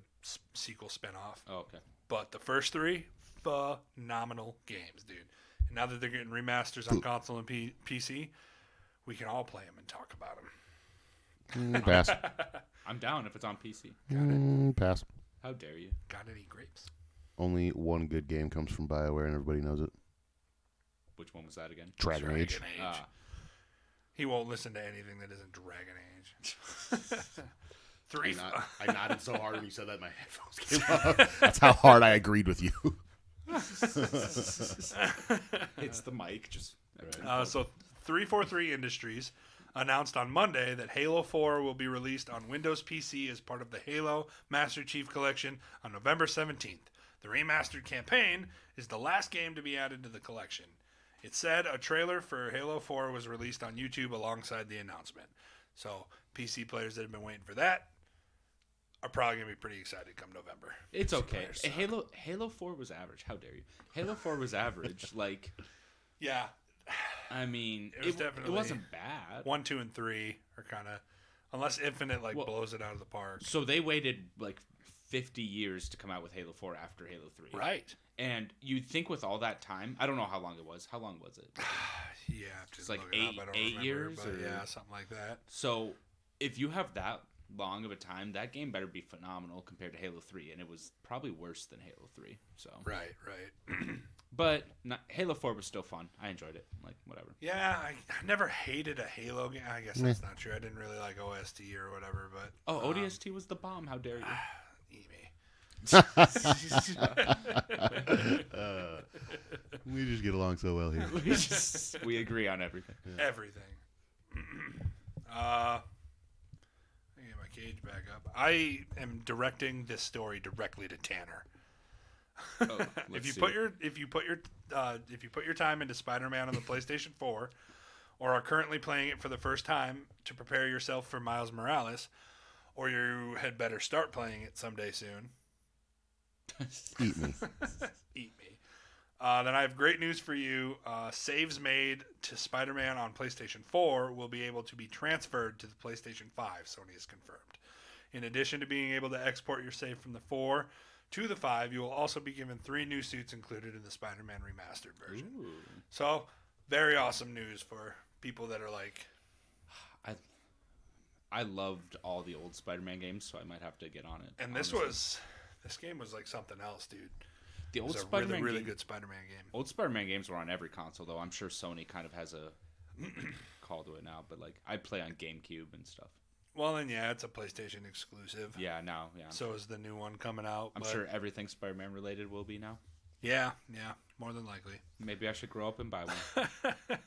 sequel spinoff. Oh, okay. But the first three, phenomenal games, dude. And now that they're getting remasters on console and PC, we can all play them and talk about them. Pass. I'm down if it's on PC. Pass. How dare you? Got any grapes? Only one good game comes from BioWare, and everybody knows it. Which one was that again? Dragon Age. He won't listen to anything that isn't Dragon Age. I nodded so hard when you said that my headphones came off. That's how hard I agreed with you. It's the mic. Just so 343 Industries announced on Monday that Halo 4 will be released on Windows PC as part of the Halo Master Chief Collection on November 17th. The remastered campaign is the last game to be added to the collection. It said a trailer for Halo 4 was released on YouTube alongside the announcement. So PC players that have been waiting for that are probably going to be pretty excited come November. It's okay. Halo 4 was average. How dare you? Halo 4 was average. Like, yeah. I mean, it wasn't bad. 1, 2, and 3 are kind of, unless Infinite blows it out of the park. So they waited like 50 years to come out with Halo 4 after Halo 3. Right. And you'd think with all that time, I don't know how long it was. How long was it? Yeah, it's like 8 years, or yeah, something like that. So if you have that long of a time, that game better be phenomenal compared to Halo 3, and it was probably worse than Halo 3. So right. But Halo 4 was still fun. I enjoyed it. Like, whatever. Yeah, I never hated a Halo game. I guess that's not true. I didn't really like OST or whatever, but ODST was the bomb. How dare you? Eat me. We just get along so well here. We agree on everything. Yeah. Everything. Let me get my cage back up. I am directing this story directly to Tanner. If you put your time into Spider-Man on the PlayStation 4, or are currently playing it for the first time to prepare yourself for Miles Morales, or you had better start playing it someday soon. Eat me. Eat me. Then I have great news for you. Saves made to Spider-Man on PlayStation 4 will be able to be transferred to the PlayStation 5, Sony has confirmed. In addition to being able to export your save from the 4 to the 5, you will also be given 3 new suits included in the Spider-Man remastered version. Ooh. So, very awesome news for people that are like... I loved all the old Spider-Man games, so I might have to get on it. And this game was like something else, dude. The old it was Spider-Man a really good Spider-Man game. Old Spider-Man games were on every console, though. I'm sure Sony kind of has a call to it now, but like I play on GameCube and stuff. Well, then yeah, it's a PlayStation exclusive. Yeah, now, yeah. So is the new one coming out. I'm sure everything Spider-Man related will be now. Yeah, more than likely. Maybe I should grow up and buy one.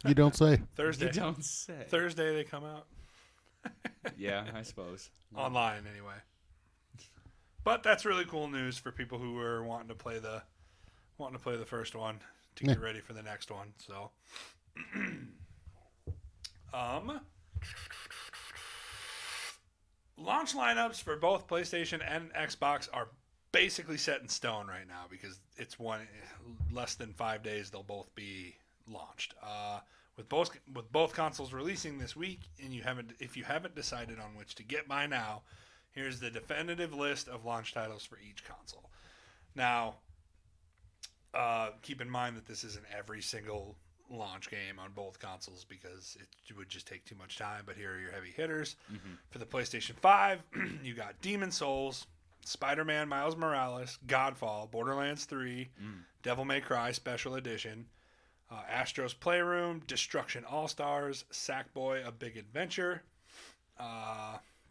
You don't say. Thursday. You don't say. Thursday they come out. Yeah, I suppose. Online anyway. But that's really cool news for people who are wanting to play the first one to get ready for the next one. So launch lineups for both PlayStation and Xbox are basically set in stone right now because it's less than 5 days they'll both be launched. With both consoles releasing this week, and if you haven't decided on which to get by now, here's the definitive list of launch titles for each console. Now, keep in mind that this isn't every single launch game on both consoles because it would just take too much time, but here are your heavy hitters. Mm-hmm. For the PlayStation 5, you got Demon's Souls, Spider-Man Miles Morales, Godfall, Borderlands 3, Devil May Cry Special Edition, Astro's Playroom, Destruction All-Stars, Sackboy: A Big Adventure,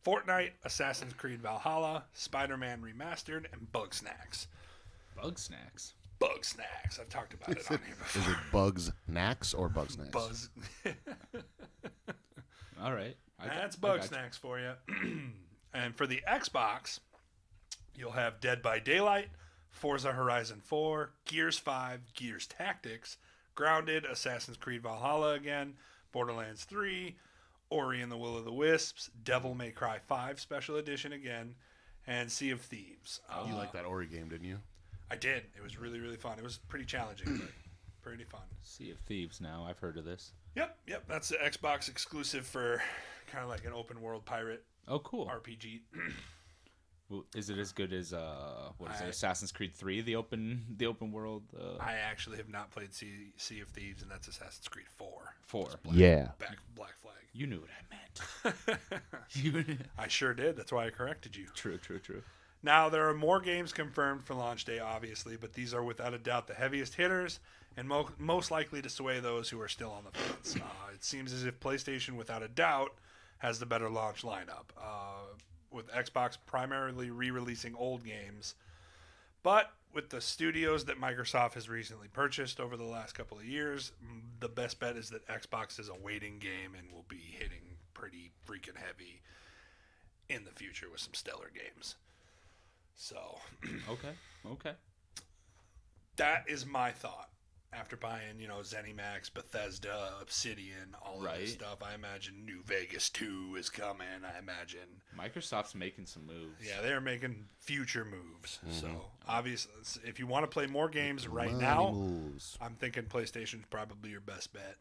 Fortnite, Assassin's Creed Valhalla, Spider-Man Remastered, and Bug Snacks. Bug snacks. Bug Snacks. I've talked about it on here before. Is it Bugs Knacks or Bug Snacks? Buzz. All right. That's I Bug got you. Snacks for you. And for the Xbox, you'll have Dead by Daylight, Forza Horizon 4, Gears 5, Gears Tactics, Grounded, Assassin's Creed Valhalla again, Borderlands 3, Ori and the Will of the Wisps, Devil May Cry 5 Special Edition again, and Sea of Thieves. You liked that Ori game, didn't you? I did. It was really, really fun. It was pretty challenging, but pretty fun. Sea of Thieves now. I've heard of this. Yep. That's the Xbox exclusive for kind of like an open world pirate Oh, cool. RPG. Well, is it as good as what is it? Assassin's Creed 3, the open world? I actually have not played Sea of Thieves, and that's Assassin's Creed 4. 4. Black Flag. You knew what I meant. I sure did. That's why I corrected you. True. Now, there are more games confirmed for launch day, obviously, but these are without a doubt the heaviest hitters and most likely to sway those who are still on the fence. It seems as if PlayStation, without a doubt, has the better launch lineup, with Xbox primarily re-releasing old games. But with the studios that Microsoft has recently purchased over the last couple of years, the best bet is that Xbox is a waiting game and will be hitting pretty freaking heavy in the future with some stellar games. So, Okay. that is my thought. After buying, ZeniMax, Bethesda, Obsidian, all of this stuff, I imagine New Vegas 2 is coming. I imagine Microsoft's making some moves. Yeah, they're making future moves. So, obviously, if you want to play more games right now, I'm thinking PlayStation's probably your best bet.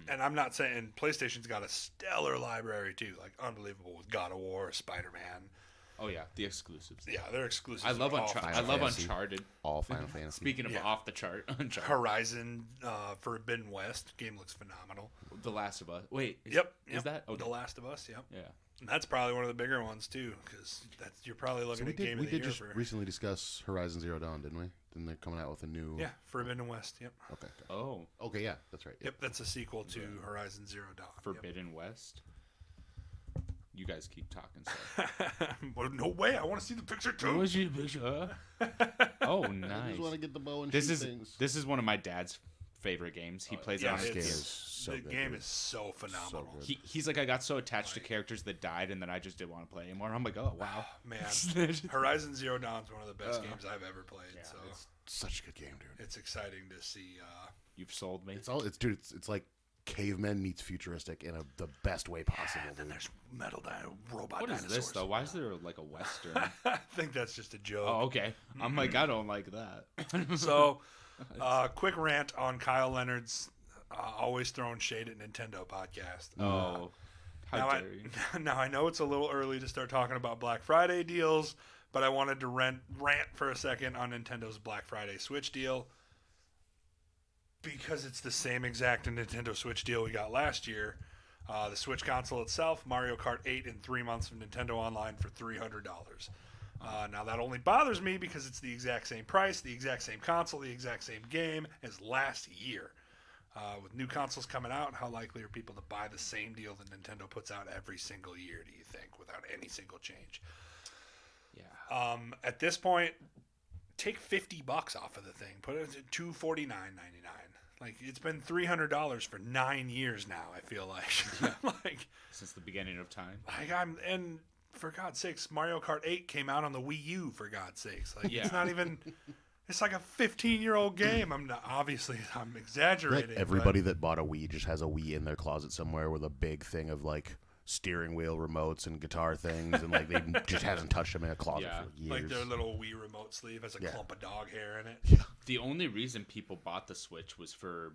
And I'm not saying PlayStation's got a stellar library, too. Like, unbelievable with God of War, Spider-Man. Oh, yeah, the exclusives. Yeah, they're exclusives. I love Uncharted. All Final Fantasy. Speaking of off the chart, Uncharted. Horizon Forbidden West. Game looks phenomenal. The Last of Us. Wait. Is that? The Last of Us, yep. Yeah. And that's probably one of the bigger ones, too, because you're probably looking at Game of the Year. We did just recently discuss Horizon Zero Dawn, didn't we? Didn't they coming out with a new... Yeah, Forbidden West, yep. Okay. Oh. Okay, yeah, that's right. Yep, that's a sequel to Horizon Zero Dawn. Forbidden West? You guys keep talking, so. Well, no way. I want to see the picture, too. What was your picture? Oh, nice. I just want to get the bow and This shoot is things. This is one of my dad's favorite games. He plays it on his game PS. is so the good, game dude. is so phenomenal. So good. He's like, I got so attached to characters that died, and then I just didn't want to play anymore. I'm like, oh, wow. Man, Horizon Zero Dawn is one of the best games I've ever played. Yeah, so It's such a good game, dude. it's exciting to see. You've sold me. It's like cavemen meets futuristic in the best way possible, And then dude. there's robot What is dinosaurs. this, though? Why is there like a Western? I think that's just a joke. Oh, okay. I'm like, I don't like that. So, quick rant on Kyle Leonard's always throwing shade at Nintendo podcast. Oh, how dare you. Now, I know it's a little early to start talking about Black Friday deals, but I wanted to rant for a second on Nintendo's Black Friday Switch deal because it's the same exact Nintendo Switch deal we got last year. The Switch console itself, Mario Kart 8 in 3 months from Nintendo Online for $300. Now, that only bothers me because it's the exact same price, the exact same console, the exact same game as last year. With new consoles coming out, how likely are people to buy the same deal that Nintendo puts out every single year, do you think, without any single change? Yeah. At this point, take $50 off of the thing. Put it at $249.99. Like, it's been $300 for 9 years now, I feel like. Like, Since the beginning of time. and for God's sakes, Mario Kart 8 came out on the Wii U, for God's sakes. Like, Yeah. it's not even... It's like a 15-year-old game. I'm exaggerating. Like everybody that bought a Wii just has a Wii in their closet somewhere with a big thing of like steering wheel remotes and guitar things, and like they just hasn't touched them in a closet Yeah. for years. Like their little Wii remote sleeve has a clump of dog hair in it. Yeah. The only reason people bought the Switch was for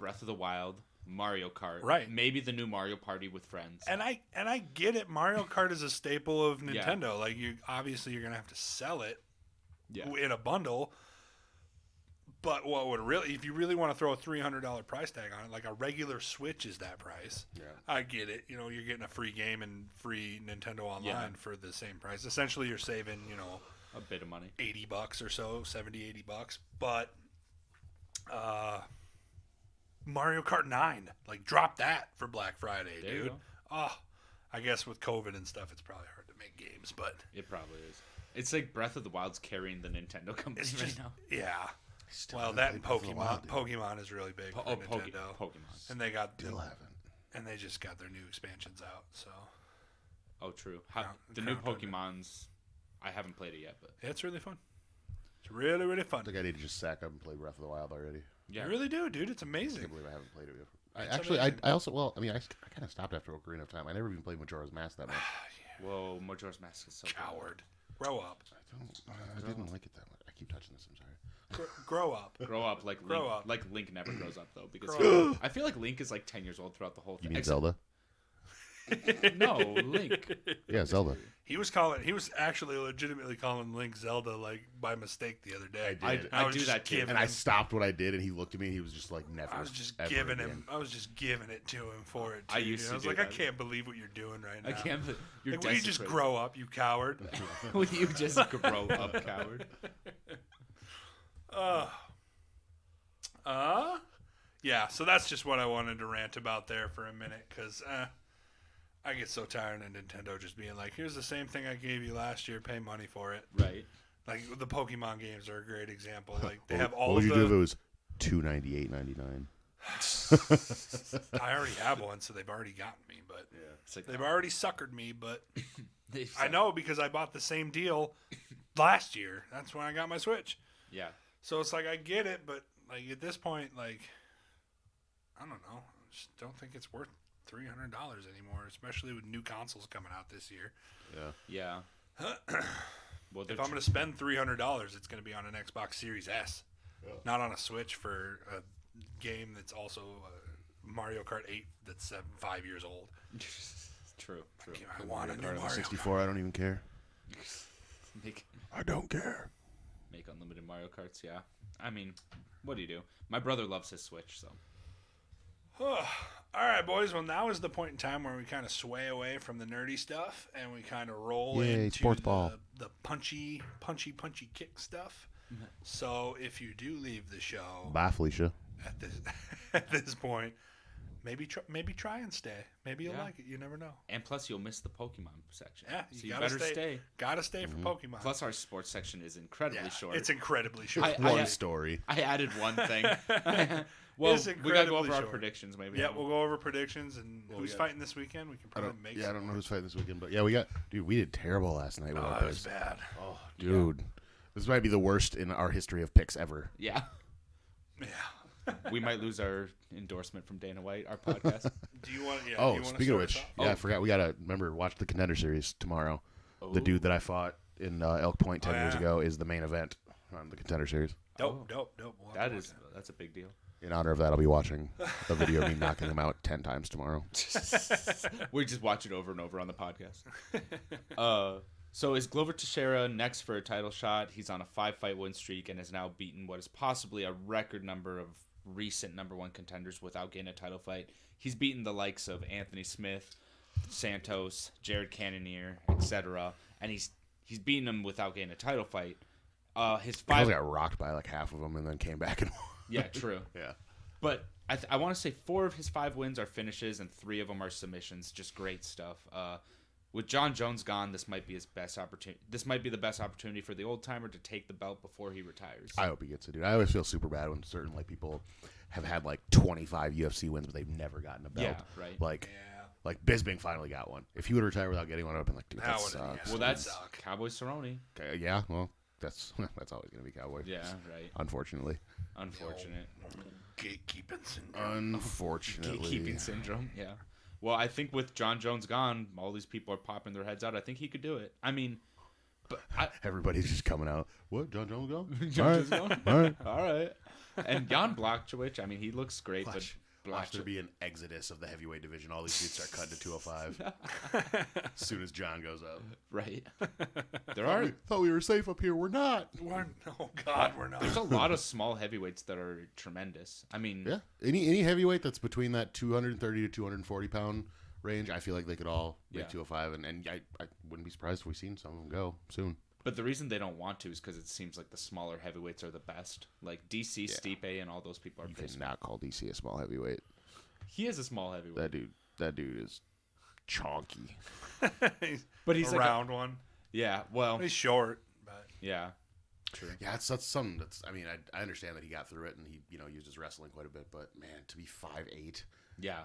Breath of the Wild, Mario Kart, Right. Maybe the new Mario Party with friends. And I get it. Mario Kart is a staple of Yeah. Nintendo. Like you're gonna have to sell it Yeah. in a bundle. But what would really, if you really want to throw a $300 price tag on it, like a regular Switch is that price. Yeah. I get it. You're getting a free game and free Nintendo Online Yeah. for the same price. Essentially, you're saving, A bit of money. $80 or so, $70-$80. But Mario Kart 9, like drop that for Black Friday, There you dude. go. Oh, I guess with COVID and stuff, it's probably hard to make games, but It probably is. It's like Breath of the Wild's carrying the Nintendo company it's right just now. yeah. Still Well, haven't that and played Breath of the Wild, Pokemon. dude. Pokemon is really big for Nintendo, Pokemon. and they got Still haven't. and they just got their new expansions out. So Oh, true. Crown- The new Crown Tundra. Pokemons, I haven't played it yet, but yeah, it's really fun. It's really really fun. I think I need to just sack up and play Breath of the Wild already. yeah. You really do, dude. It's I amazing. can't believe I haven't played it yet. It's I amazing. also, well, I mean, I kind of stopped after Ocarina of Time. I never even played Majora's Mask that much. Whoa, Majora's Mask is so good. Coward. Grow up. I didn't like it that much. I keep touching this. I'm sorry. Grow up. Grow up like Link. Grow up. Like Link never grows up though, because Grow I feel like Link is like 10 years old throughout the whole You thing. mean Zelda? No, Link. Yeah, Zelda. He was actually legitimately calling Link Zelda like by mistake the other day. I did. I was do just that too. giving And I him- stopped what I did, and he looked at me, and he was just like, never. I was just ever giving again. him. I was just giving it to him for it. Too, I used dude. to I was do like, I that. can't believe what you're doing right now. I can't. You're Like, will you just desecrating. grow up, you coward? Will you just grow up, coward? Yeah. So that's just what I wanted to rant about there for a minute, because I get so tired of Nintendo just being like, "Here's the same thing I gave you last year. Pay money for it." Right. Like the Pokemon games are a great example. Like they What- have all What would of you do if it the. was $298.99? I already have one, so they've already gotten me. But It's like they've already suckered me. But they've I know because I bought the same deal last year. That's when I got my Switch. Yeah. So it's like I get it, but like at this point, like I don't know. I just don't think it's worth $300 anymore, especially with new consoles coming out this year. Yeah. Well, If I'm going to spend $300, it's going to be on an Xbox Series S, not on a Switch for a game that's also Mario Kart 8 that's 5 years old. True. I want a new Mario Kart. 64, I don't even care. Make I don't care. unlimited Mario Karts. Yeah. I mean, what do you do? My brother loves his Switch, so. All right, boys. Well, now is the point in time where we kind of sway away from the nerdy stuff and we kind of roll Yay, into sports ball. the punchy kick stuff. So if you do leave the show Bye, Felicia. at this point, maybe try and stay. Maybe you'll like it. You never know. And plus, you'll miss the Pokemon section. Yeah, So you gotta better stay. Gotta stay for Pokemon. Plus, our sports section is incredibly yeah, short. it's incredibly short. One story. I added one thing. Well, It's we gotta incredibly go over our short. predictions, maybe. Yeah, we'll go over predictions and who's yeah. fighting this weekend. We can I probably don't. make. Yeah, I some don't know more. who's fighting this weekend, but yeah, we did terrible last night with Oh, our it was picks. bad. Oh, dude, this might be the worst in our history of picks ever. Yeah. Yeah. We might lose our endorsement from Dana White, our podcast. Do you want? Yeah. do Oh, you wanna speaking of start which, us off? yeah, I forgot. We gotta watch the Contender Series tomorrow. The dude that I fought in Elk Point 10 years yeah. ago is the main event on the Contender Series. Dope. We'll have to watch That's a big deal. In honor of that, I'll be watching a video of me knocking him out 10 times tomorrow. We just watch it over and over on the podcast. So is Glover Teixeira next for a title shot? He's on a 5-fight win streak and has now beaten what is possibly a record number of recent number one contenders without getting a title fight. He's beaten the likes of Anthony Smith, Santos, Jared Cannonier, etc. And he's beaten them without getting a title fight. His I five, got rocked by like half of them and then came back and won. yeah, true. Yeah. But I want to say 4 of his 5 wins are finishes and 3 of them are submissions. Just great stuff. With John Jones gone, this might be his best opportunity. This might be the best opportunity for the old timer to take the belt before he retires. I hope he gets it, dude. I always feel super bad when certain like people have had like 25 UFC wins, but they've never gotten a belt. Yeah, right. Like, Yeah. like Bisping finally got one. If he would retire without getting one, I'd have been like, dude, that That would've- sucks. yeah. Well, that that's suck. Cowboy Cerrone. Okay, yeah, well, that's always gonna be Cowboy. Yeah, right. Unfortunately. Unfortunate. Gatekeeping syndrome. Unfortunately. Gatekeeping syndrome. Yeah. Well, I think with John Jones gone, all these people are popping their heads out. I think he could do it. I mean, but Everybody's just coming out. What? John Jones go? John Jones gone? All right. All right. And Jan Blachowicz, I mean, he looks great, Watch but there be an exodus of the heavyweight division. All these dudes start cutting to 205 as soon as John goes up. right. There are Thought we were safe up here. We're not. Oh God, we're not. there's a lot of small heavyweights that are tremendous. I mean, Yeah. Any heavyweight that's between that 230 to 240 pound range, I feel like they could all make Yeah. 205. And I wouldn't be surprised if we seen some of them go soon. but the reason they don't want to is because it seems like the smaller heavyweights are the best. Like DC, Stipe, and all those people are You pretty can small. not call DC a small heavyweight. He is a small heavyweight. That dude is chonky. But he's a like round one. Yeah, well, He's short, but yeah, true. Yeah, that's something that's. I mean, I understand that he got through it and he used his wrestling quite a bit, but man, to be 5'8", Yeah,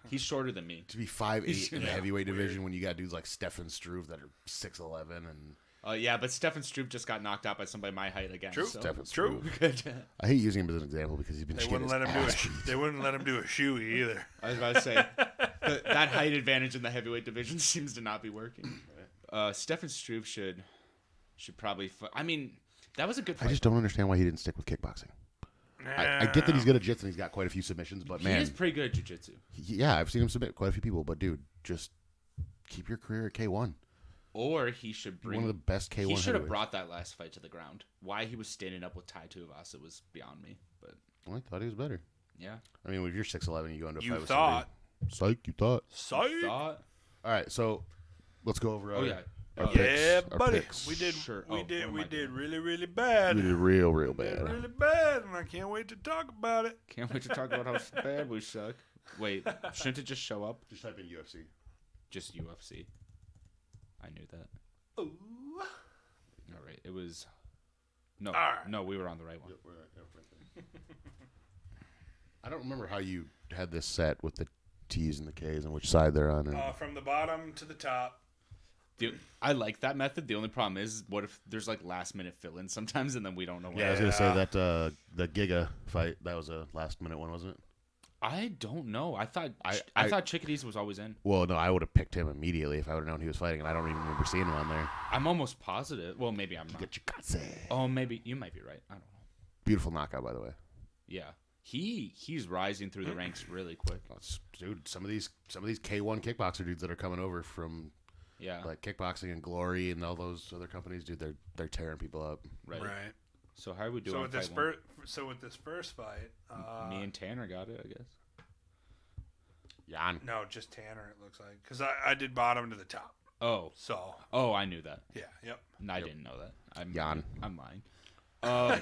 he's shorter than me. to be 5'8" in the heavyweight weird. division when you got dudes like Stefan Struve that are 6'11" and Yeah, but Stefan Struve just got knocked out by somebody my height again. True. So. Stefan True. Struve. I hate using him as an example because he's been. they wouldn't let him do it. They wouldn't let him do a shoey either. I was about to say that height advantage in the heavyweight division seems to not be working. Stefan Struve should probably. I mean, that was a good fight. I just don't understand why he didn't stick with kickboxing. I get that he's good at jiu-jitsu and he's got quite a few submissions, but man, he is pretty good at jiu-jitsu. Yeah, I've seen him submit quite a few people, but dude, just keep your career at K1. Or he should bring one of the best K1. He should have heavyweights. brought that last fight to the ground. Why he was standing up with Tai Tuivasa was beyond me. But I thought he was better. yeah, I mean, if you're 6'11", you go into a You fight with thought. somebody. Psych, you thought. Psych. thought. All right, so let's go over. Oh yeah. our Yeah, picks, our buddy. picks. We did. Sure. We Oh, did. what am We I did doing? really, really bad. We did real We did bad. really bad, and I can't wait to talk about it. Can't wait to talk about how bad we suck. Wait, shouldn't it just show up? Just type in UFC. Just UFC. I knew that. Ooh. All right, it was. No, All right. no, we were on the right one. Yep, we're right there. I don't remember how you had this set with the T's and the K's and which side they're on. From the bottom to the top. Dude, I like that method. The only problem is, what if there's like last minute fill-in sometimes, and then we don't know. Yeah, I was gonna say that the Giga fight that was a last minute one, wasn't it? I don't know. I thought I thought Chickadees was always in. Well, no, I would have picked him immediately if I would have known he was fighting, and I don't even remember seeing him on there. I'm almost positive. Well, maybe I'm not. Chikadze. Oh, maybe you might be right. I don't know. Beautiful knockout, by the way. Yeah, he's rising through the ranks really quick. Dude, some of these K1 kickboxer dudes that are coming over from Yeah, like kickboxing and Glory and all those other companies, dude, they're tearing people up. right. Right. So how are we doing? So on with this fight one? with this first fight, Me and Tanner got it, I guess. Jan. no, just Tanner. It looks like because I did bottom to the top. Oh, So I knew that. yeah, yep. No, I didn't know that. I'm Jan. lying.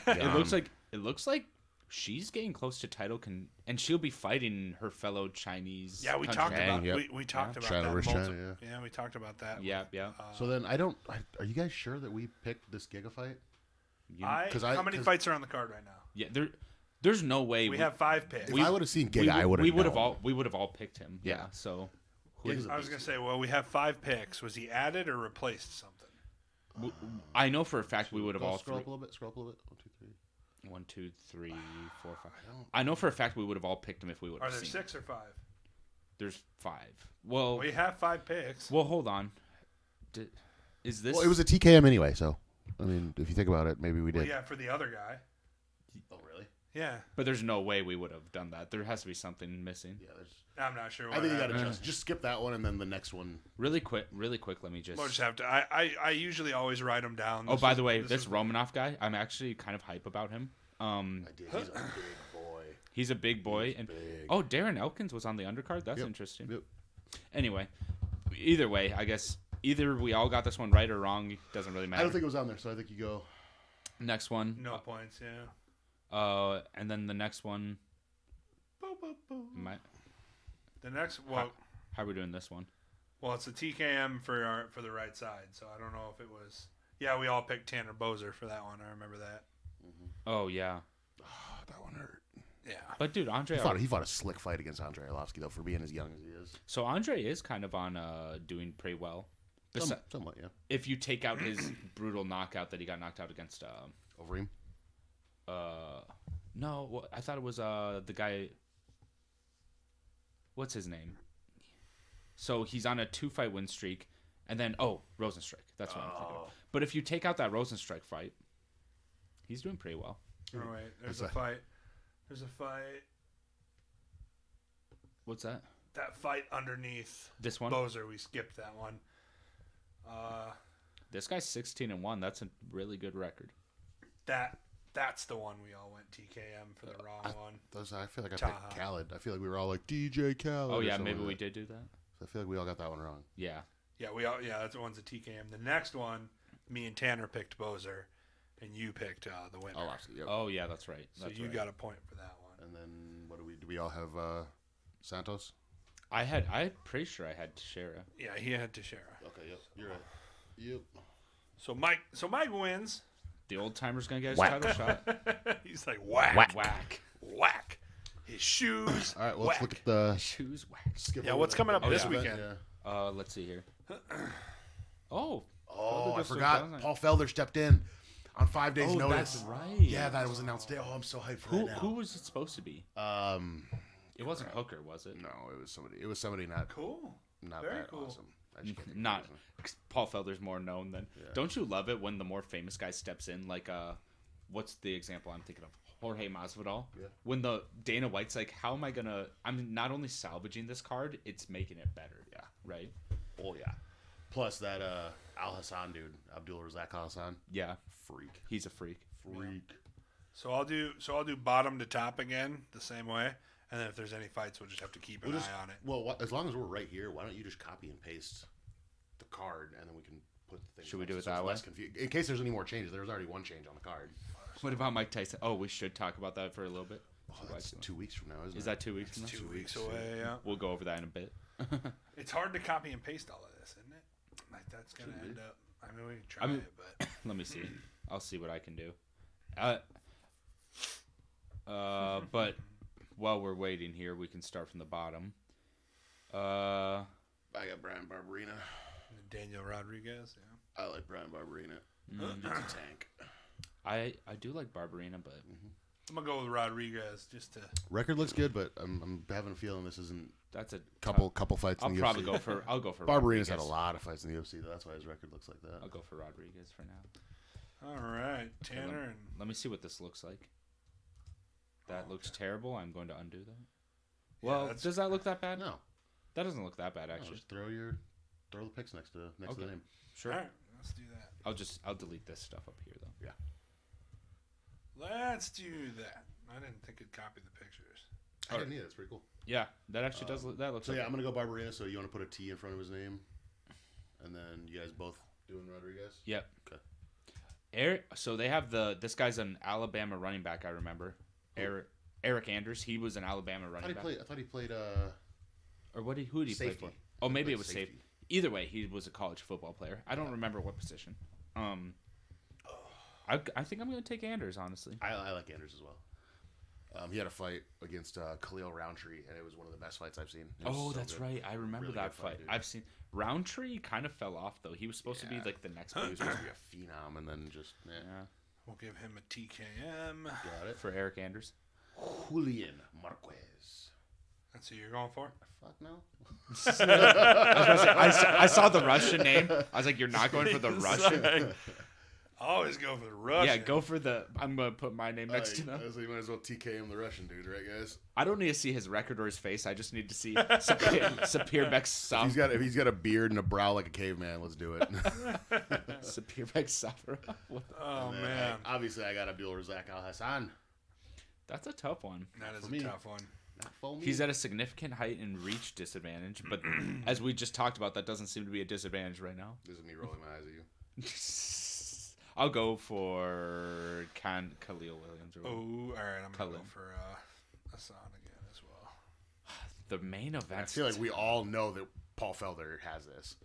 It looks like she's getting close to title and she'll be fighting her fellow Chinese. Yeah, we countrymen. talked Dang, about yep. we talked about China that. versus China, multiple- yeah, we talked about that. Yeah, yeah. So then are you guys sure that we picked this Giga fight? How many fights are on the card right now? Yeah, there's no way We have 5 picks. If I would have seen Giga, I would have. we would have all picked him. Yeah. Yeah. So Giga's a I was gonna say, well, we have 5 picks. Was he added or replaced something? I know for a fact we would have all scroll three. up a little bit. Scroll up a little bit. 1, 2, 3. 1, 2, 3, 4, 5. don't- I know for a fact we would have all picked him if we would Are have there seen. 6 or 5? There's 5. Well, We have 5 picks. well, hold on. Is this? Well, it was a TKM anyway, so I mean, if you think about it, maybe we did. Well, yeah, for the other guy. Oh, really? Yeah, But there's no way we would have done that. There has to be something missing. Yeah. I'm not sure. I think you got to happened. just skip that one and then the next one. Really quick. Let me just. We'll just have to. I usually always write them down. Oh, by the way, this Romanov guy, I'm actually kind of hype about him. I did. He's a big boy. He's a big boy, and big. oh, Darren Elkins was on the undercard. That's Yep. interesting. Yep. Anyway, either way, I guess either we all got this one right or wrong. It doesn't really matter. I don't think it was on there, so I think you go. Next one. No points. Yeah. And then the next one. The next, well, How are we doing this one? well, it's a TKM for the right side. So I don't know if it was. Yeah, we all picked Tanner Bozer for that one. I remember that. Oh yeah, Oh, that one hurt. Yeah. but dude, Andre. He fought a slick fight against Andrei Arlovsky though, for being as young as he is. So Andre is kind of on doing pretty well. Somewhat, yeah. If you take out his brutal knockout that he got knocked out against. Overeem. No, I thought it was the guy. What's his name? So he's on a 2-fight win streak, and then Rosenstrike. That's what I'm thinking of. But if you take out that Rosenstrike fight, he's doing pretty well. Oh wait, there's That's a fight. There's a fight. What's that? That fight underneath This one? Bozer. We skipped that one. This guy's 16-1. That's a really good record. That's the one we all went TKM for the wrong one. I feel like I Taha. picked Khaled. I feel like we were all like DJ Khaled. Oh or yeah, something maybe like we that. did do that. So I feel like we all got that one wrong. Yeah. Yeah, that's the one's a TKM. The next one, me and Tanner picked Bozer, and you picked the winner. Oh, absolutely. Yep. Oh yeah, that's right. so That's you right. got a point for that one. And then what do we all have? Santos. I'm pretty sure I had Teixeira. Yeah, he had Teixeira. Okay, yep. You're right. Yep. So Mike wins. The old timer's gonna get his Whack. title shot. He's like whack, Whack. Whack. whack. His shoes. All right, well, whack. let's look at the. Shoes whack. Skip Yeah, over what's the- coming up this weekend? Yeah. Let's see here. Oh. Oh, I just forgot. doesn't. Paul Felder stepped in on 5 days' Oh, notice. that's right. Yeah, that was announced today. Oh, I'm so hyped for Who that now. who was it supposed to be? It wasn't Hooker, was it? No, it was somebody. It was somebody not Cool. not Very that cool. awesome. I just can't think of Not the person. 'cause Paul Felder's more known than. Yeah. Don't you love it when the more famous guy steps in? Like, what's the example I'm thinking of? Jorge Masvidal. Yeah. When the Dana White's like, how am I gonna? I'm not only salvaging this card, it's making it better. Yeah. Right. Oh yeah. Plus that Al Hassan dude, Abdul Razak Al Hassan, Yeah. freak. He's a freak. So I'll do bottom to top again the same way, and then if there's any fights, we'll just have to keep an We'll just- eye on it. Well, as long as we're right here, why don't you just copy and paste the card, and then we can put the thing. Should we do it so it's that way? less in case there's any more changes, there's already one change on the card. What about Mike Tyson? Oh, we should talk about that for a little bit. Oh, that's 2 weeks from now, isn't it? Is that 2 weeks? From now? 2 weeks away. Yeah. We'll go over that in a bit. It's hard to copy and paste all of this, isn't it? Like that's gonna end up. I mean, we can try it, but Let me see. I'll see what I can do. But while we're waiting here, we can start from the bottom. I got Brian Barberina. Daniel Rodriguez. Yeah. I like Brian Barberina. He's a tank. I do like Barberina, but I'm gonna go with Rodriguez just to. Record looks good, but I'm having a feeling this isn't that's a couple fights I'll in the probably UFC. go for. I'll go for. Barberina's had a Rodriguez. lot of fights in the UFC, though. That's why his record looks like that. I'll go for Rodriguez for now. All right, Tanner and Let me see what this looks like. That looks terrible. I'm going to undo that. Well, that's- does that look that bad? No, That doesn't look that bad, no, actually. just throw the picks next to the Okay. name. Sure. all right, let's do that. I'll delete this stuff up here though. Yeah. Let's do that. I didn't think it'd copy the pictures. I didn't either. That's pretty cool. Yeah, that actually does look. That looks. So like yeah, I'm gonna go Barberina. So you want to put a T in front of his name, and then you guys both doing Rodriguez. Yep. Okay. So they have this guy's an Alabama running back. I remember. Eric Anders. He was an Alabama running back. I thought he played. Or who did he play Safety. for? Oh, maybe Like it was safety. safety. Either way, he was a college football player. I don't remember what position. I think I'm going to take Anders, honestly. I like Anders as well. He had a fight against Khalil Roundtree, and it was one of the best fights I've seen. It was Oh, so that's good. right. I remember Really that good fight, fight. dude. I've seen Roundtree kind of fell off though. He was supposed to be Yeah. like the next He big was supposed to be a phenom, and then just yeah, We'll give him a TKM. got it. for Eric Anders. Julian Marquez. That's who you're going for. Fuck no. I saw the Russian name. I was like, you're not going for the Russian. Always go for the Russian. Yeah, go for the. I'm gonna put my name next to them. So you might as well TK him the Russian dude, right, guys? I don't need to see his record or his face. I just need to see Sapirbek's stuff. If he's got a beard and a brow like a caveman, let's do it. Sapirbek's suffer. Oh And then, man, obviously, I got Abdul Razak Al Hassan. That's a tough one. that is for a me. tough one. Not for me. He's at a significant height and reach disadvantage, but as we just talked about, that doesn't seem to be a disadvantage right now. This is me rolling my eyes at you. I'll go for Khalil Williams. Or Oh, all right. I'm gonna go Cullen. for Hassan again as well. the main event. I feel like we all know that Paul Felder has this.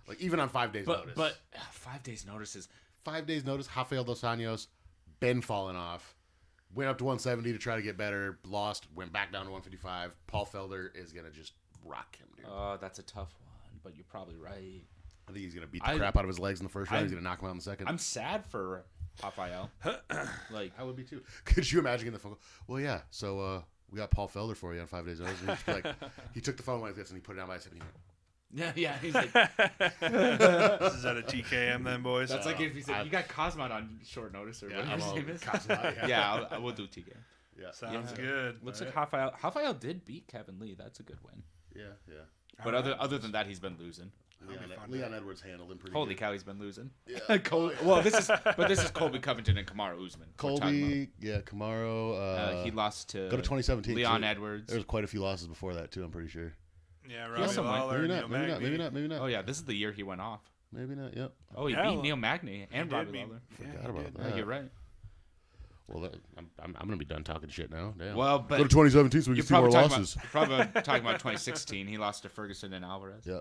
Like, even on 5 days' notice. But 5 days notice is 5 days' notice, Rafael Dos Anjos, been falling off. Went up to 170 to try to get better. Lost. Went back down to 155. Paul Felder is going to just rock him, dude. that's a tough one, but you're probably right. I think he's going to beat the crap out of his legs in the first round. He's going to knock him out in the second. I'm sad for Rafael. Like, I would be too. Could you imagine getting the phone call? Well, yeah. So we got Paul Felder for you on 5 days' notice. And he'd just be like, he took the phone like this and he put it down by his hip. And he went, yeah. He's like, Is that a TKM then, boys? that's like if he said, you got Cosmod on short notice or whatever I'm his all name is. Cosmod, Yeah, I will do TK. Yeah. Sounds Yeah. good. Looks All like right. Rafael did beat Kevin Lee. That's a good win. Yeah. But All right. other than that, he's been losing. That'll be fun. Leon Edwards handled him pretty Holy good. cow, he's been losing. Yeah. Well, this is Colby Covington and Kamaru Usman. we're talking Colby, yeah, Camaro. he lost to go to 2017. Leon too. Edwards. There was quite a few losses before that too. I'm pretty sure. Yeah, has Robbie some weight. Lawler, Maybe Neil not. Maybe not. Magny. Maybe not. Maybe not. Oh yeah, this is the year he went off. Maybe not. Yep. Oh, he Yeah, beat well, Neil Magny and did Robbie beat- Lawler. Yeah, Forgot he about did. that. Yeah, you're right. Well, I'm going to be done talking shit now. Damn. Well, but go to 2017 so we can see more losses. You're probably talking about 2016. He lost to Ferguson and Alvarez. Yeah.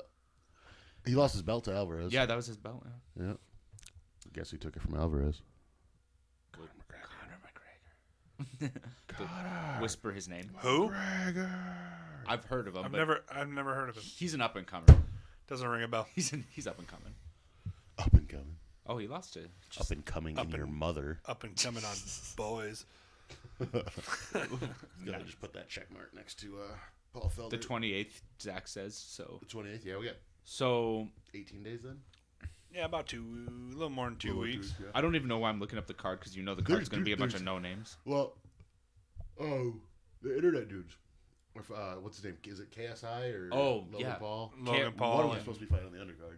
He lost his belt to Alvarez. Yeah, that was his belt. Yeah. Guess who took it from Alvarez? Conor McGregor. Whisper his name. Who? McGregor. I've heard of him. I've never heard of him. He's an up and comer. Doesn't ring a bell. He's up and coming. Up and coming. Oh, he lost to Up and coming in your mother. Up and coming on boys. Gotta just put that check mark next to Paul Felder. the 28th. Zach says so. The 28th. Yeah, we got So 18 days then. Yeah, about a little more than 2 weeks. Yeah. I don't even know why I'm looking up the card because the card's going to be a bunch of no names. Well, the internet dudes. What's his name? Is it KSI or Logan Paul? Logan Paul. One of them supposed to be fighting on the undercard.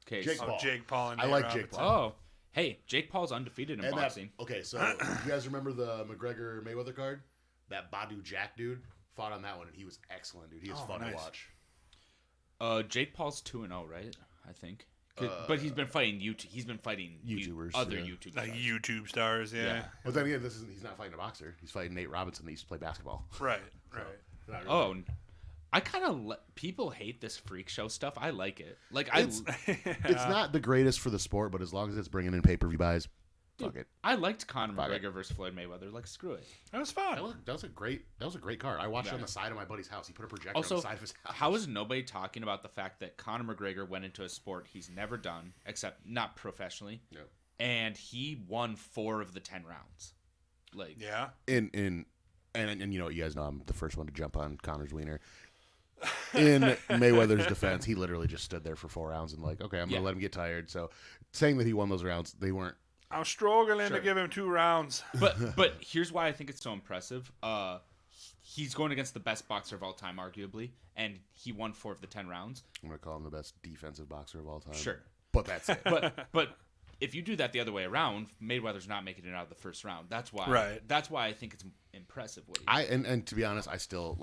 Okay, Jake Paul. Jake Paul and I Nate like Robinson. Jake Paul. Oh, hey, Jake Paul's undefeated in boxing. Okay, so you guys remember the McGregor Mayweather card? That Badu Jack dude fought on that one, and he was excellent, dude. He was fun to watch. Jake Paul's 2-0, right? I think. But he's been fighting YouTubers, other yeah. YouTubers. Like YouTube stars, yeah. But then again, he's not fighting a boxer. He's fighting Nate Robinson that used to play basketball. Right. Oh, I kind of people hate this freak show stuff. I like it. Like It's not the greatest for the sport, but as long as it's bringing in pay-per-view buys, fuck it. I liked Conor McGregor versus Floyd Mayweather. Like, screw it. That was fun. That was a great card. I watched it on the side of my buddy's house. He put a projector Also, on the side of his house. how is nobody talking about the fact that Conor McGregor went into a sport he's never done, except not professionally, and he won 4 of the 10 rounds? Like, yeah. And you know, you guys know I'm the first one to jump on Conor's wiener. In Mayweather's defense, he literally just stood there for 4 rounds and like, okay, I'm gonna let him get tired. So saying that he won those rounds, they weren't. I'm struggling to give him 2 rounds. But here's why I think it's so impressive. He's going against the best boxer of all time, arguably, and he won 4 of the 10 rounds. I'm gonna call him the best defensive boxer of all time. Sure, but that's it. but if you do that the other way around, Mayweather's not making it out of the first round. That's why. Right. That's why I think it's impressive. What and to be honest, I still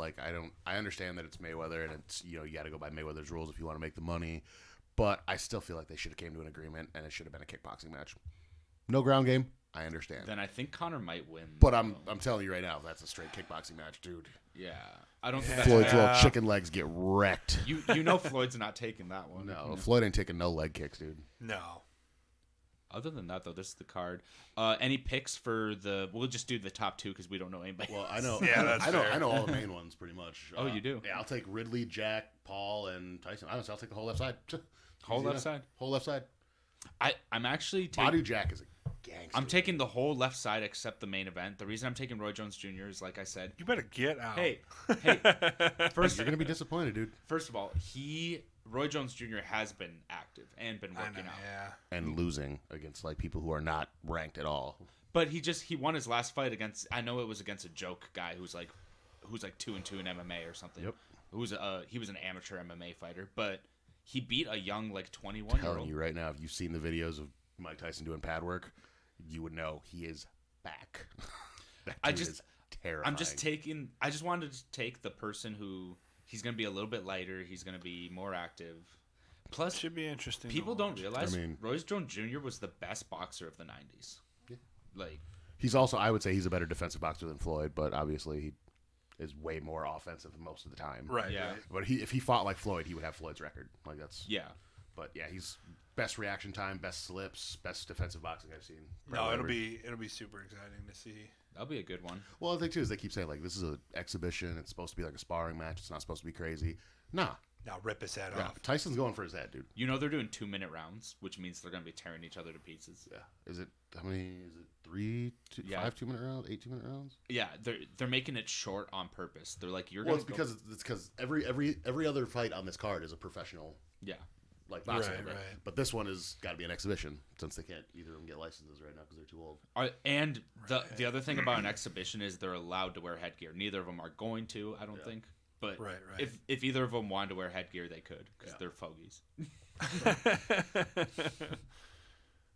I understand that it's Mayweather and it's you got to go by Mayweather's rules if you want to make the money, but I still feel like they should have came to an agreement and it should have been a kickboxing match. No ground game. I understand. Then I think Conor might win. But I'm telling you right now, that's a straight kickboxing match, dude. Yeah, I don't think that's Floyd's little chicken legs get wrecked. You know Floyd's not taking that one. No, Floyd ain't taking no leg kicks, dude. No. Other than that, though, this is the card. Any picks for the? We'll just do the top 2 because we don't know anybody. Well, I know. Yeah, that's fair. I know all the main ones pretty much. Oh, you do? Yeah, I'll take Ridley, Jack, Paul, and Tyson. Honestly, I'll take the whole left side. Whole left side. Whole left side. I'm actually Badu Jack is a gangster. I'm taking the whole left side except the main event. The reason I'm taking Roy Jones Jr. is, like I said, You better get out. hey, First, you're gonna be disappointed, dude. first of all, Roy Jones Jr. has been active and been working out. Yeah. And losing against like people who are not ranked at all. But he won his last fight against, I know it was against a joke guy who's like 2-2 in MMA or something. Yep. He was an amateur MMA fighter, but he beat a young like 21-year-old. I'm telling you right now, if you've seen the videos of Mike Tyson doing pad work, you would know he is back. That dude is terrifying. I just wanted to take the person who he's going to be a little bit lighter. He's going to be more active. Plus, Should be interesting. people don't realize I mean- Roy Jones Jr. was the best boxer of the 90s. Yeah. Like, He's also, I would say, he's a better defensive boxer than Floyd, but obviously he is way more offensive most of the time. Right. Yeah. Right. But if he fought like Floyd, he would have Floyd's record. Like that's. yeah. But yeah, he's best reaction time, best slips, best defensive boxing I've seen. No, Probably it'll be super exciting to see. That'll be a good one. Well, the thing too is they keep saying like this is an exhibition. It's supposed to be like a sparring match. It's not supposed to be crazy. Nah. Now rip his head Yeah. off. Tyson's going for his head, dude. You know they're doing 2-minute rounds, which means they're going to be tearing each other to pieces. Yeah. Is it how many? Is it 5 2-minute rounds, 8 2-minute rounds? Yeah, they're making it short on purpose. They're like, you're Well, going it's because every other fight on this card is a professional yeah. like boxing Right, event. right. But this one has got to be an exhibition since they can't either of them get licenses right now because they're too old. And the other thing about an exhibition is they're allowed to wear headgear. Neither of them are going to, I don't think. But Right. if either of them wanted to wear headgear, they could because they're fogies.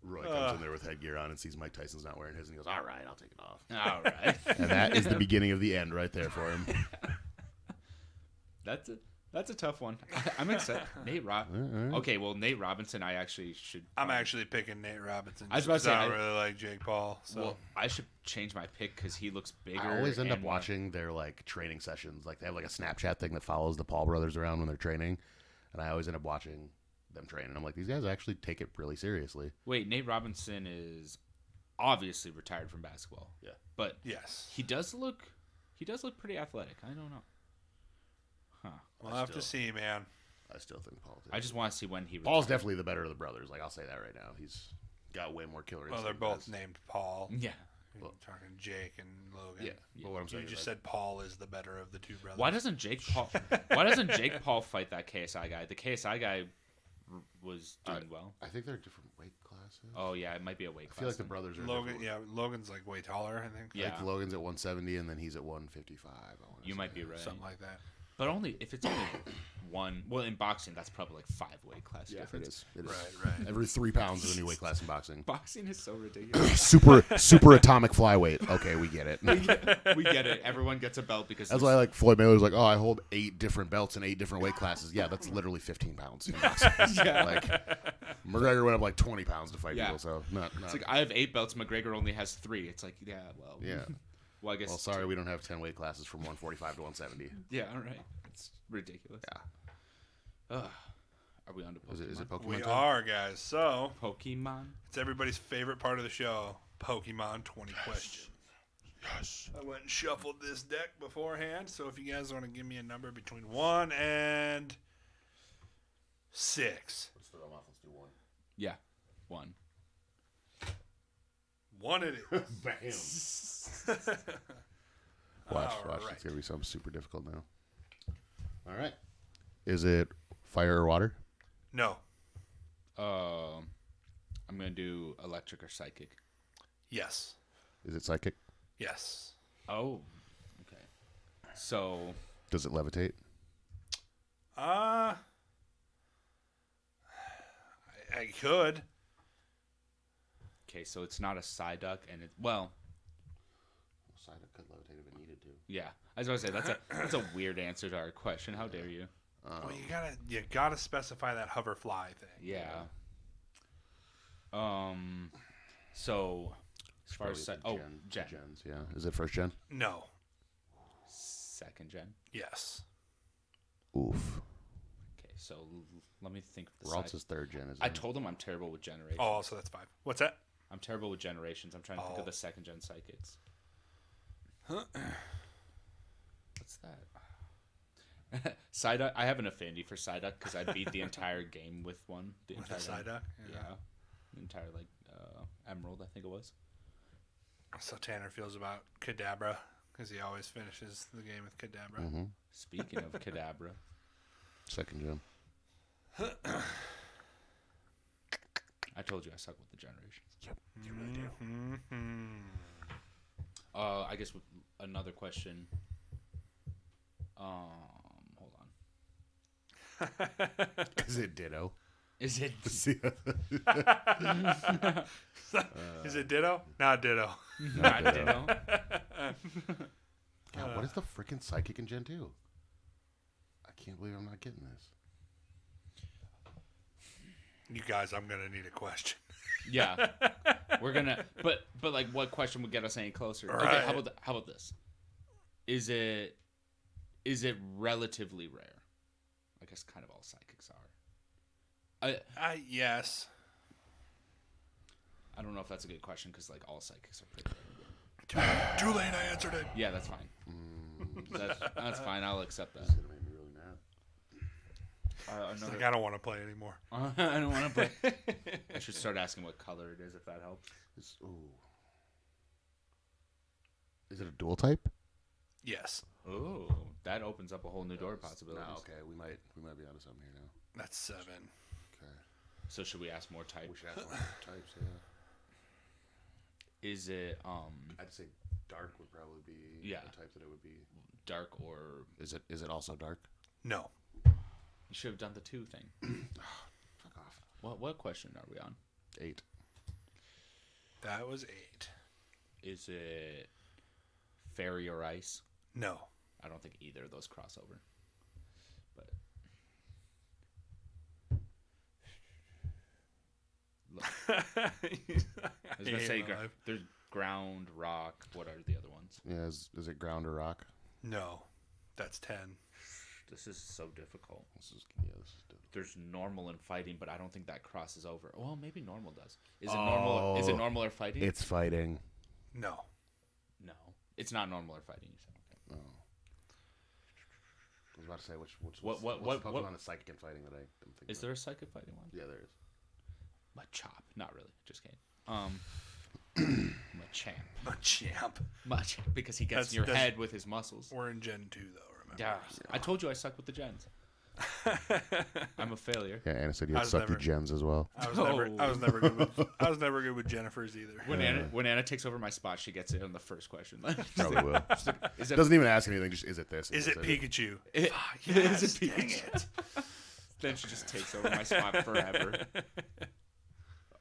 Roy comes in there with headgear on and sees Mike Tyson's not wearing his and he goes, all right, I'll take it off. All right. And that is the beginning of the end right there for him. That's a tough one. I'm excited. Okay, well, Nate Robinson, I actually should. I'm actually picking Nate Robinson. I was about to say, I don't really like Jake Paul. So Well, I should change my pick because he looks bigger. I always end up and watching their like training sessions. Like they have like a Snapchat thing that follows the Paul brothers around when they're training, and I always end up watching them train. And I'm like, these guys actually take it really seriously. Wait, Nate Robinson is obviously retired from basketball. Yeah, but yes, he does look pretty athletic. I don't know. Huh. We'll have to see, man. I still think Paul. I just want to see when he. Paul's retires. definitely the better of the brothers. Like I'll say that right now. He's got way more killer. Well, they're instinct both than us. named Paul. Yeah. You're talking Jake and Logan. Yeah, but what I'm You saying just is said Paul is the better of the two brothers. Why doesn't Jake Paul fight that KSI guy? The KSI guy was doing well. I think they're different weight classes. Oh yeah, it might be a weight I class. feel like the thing. brothers are Logan? different. Yeah, Logan's like way taller. I think. Yeah. Like Logan's at 170 and then he's at 155. You might be right. Something like that. But only if it's only one. Well, in boxing, that's probably like 5 weight class Yeah, it difference. is. It is. Right. Every 3 pounds is a new weight class in boxing. Boxing is so ridiculous. super atomic flyweight. Okay, we get it. We get it. Everyone gets a belt because That's why like Floyd Mayweather's like, oh, I hold 8 different belts in 8 different weight classes. Yeah, that's literally 15 pounds in boxing. Yeah. Like McGregor went up like 20 pounds to fight Yeah. people. So not. It's like I have 8 belts. McGregor only has 3. It's like well. Yeah. Well, I guess. Well, sorry, we don't have 10 weight classes from 145 to 170. Yeah. All right. It's ridiculous. Yeah. Are we on to Pokemon? Is it Pokemon We time? are, guys. So Pokemon. it's everybody's favorite part of the show. Pokemon 20 questions. Yes. I went and shuffled this deck beforehand, so if you guys want to give me a number between 1 and 6. Let's throw them off. Let's do 1. Yeah. 1. 1 it is. Bam. Watch. All right. It's going to be something super difficult now. All right. Is it fire or water? No. I'm gonna do electric or psychic. Yes. Is it psychic? Yes. Oh. Okay. So. Does it levitate? I could. Okay, so it's not a Psyduck, and it well. Psyduck could levitate if it needed to. Yeah, I was going to say that's a weird answer to our question. How dare you? Well, you gotta specify that hoverfly thing. Yeah. So as far as gen. Gens, yeah. Is it first gen? No. Second gen. Yes. Oof. Okay, so let me think of the Ralts is third gen, isn't I it? told him I'm terrible with generations. Oh, so that's 5. What's that? I'm terrible with generations. I'm trying to think of the second gen psychics. What's that? Psyduck. I have an affinity for Psyduck because I beat the entire game with one. The With entire a Psyduck? Yeah. The entire Emerald, I think it was. So Tanner feels about Kadabra because he always finishes the game with Kadabra. Mm-hmm. Speaking of Kadabra, Second gen. I told you I suck with the generations. Yep. You really do. I guess with another question. Hold on. Is it Ditto? Is it? Is it Ditto? Not Ditto. Not Ditto. God, what is the freaking psychic in Gen 2? I can't believe I'm not getting this. You guys, I'm gonna need a question. Yeah, we're gonna. But like, what question would get us any closer? Okay, Right. how about this? Is it relatively rare? I guess kind of all psychics are. Yes. I don't know if that's a good question because like all psychics are pretty rare. Too late. I answered it. Yeah, that's fine. That's fine. I'll accept that. It's gonna make me really mad. It's like, I don't want to play anymore. I don't want to play. I should start asking what color it is if that helps. Is it a dual type? Yes. Oh, that opens up a whole new door of possibilities. No, okay, we might be onto something here now. That's 7. Okay, So should we ask more type? we should have more types. Yeah, Is it I'd say dark would probably be Yeah. the type that it would be. dark or? Is it also dark? No. You should have done the 2 thing. Fuck off. What question are we on? 8. That was 8. Is it fairy or ice? No. I don't think either of those cross over. But I was gonna say there's ground, rock. What are the other ones? Yeah, is it ground or rock? No, that's 10. This is so difficult. This is difficult. There's normal and fighting, but I don't think that crosses over. Well, maybe normal does. Is it normal? Is it normal or fighting? It's fighting. No. No, it's not normal or fighting. You said. Okay. Oh. I was about to say what's what Pokemon is psychic and fighting that I don't think. Is there a psychic fighting one? Yeah, there is. Machop. Not really. Just kidding. Machamp. Machamp. Much because he gets in your head with his muscles. We're in Gen 2 though. Remember? Yeah. I told you I suck with the gens. I'm a failure. Yeah, Anna said you had sucky gens as well. I was never good with Jennifer's either. When Anna takes over my spot, she gets it on the first question. Probably will. Is it, Doesn't even ask anything. Just is it this? Is it Pikachu? Yes, is it Pikachu? Dang it. Then she just takes over my spot forever.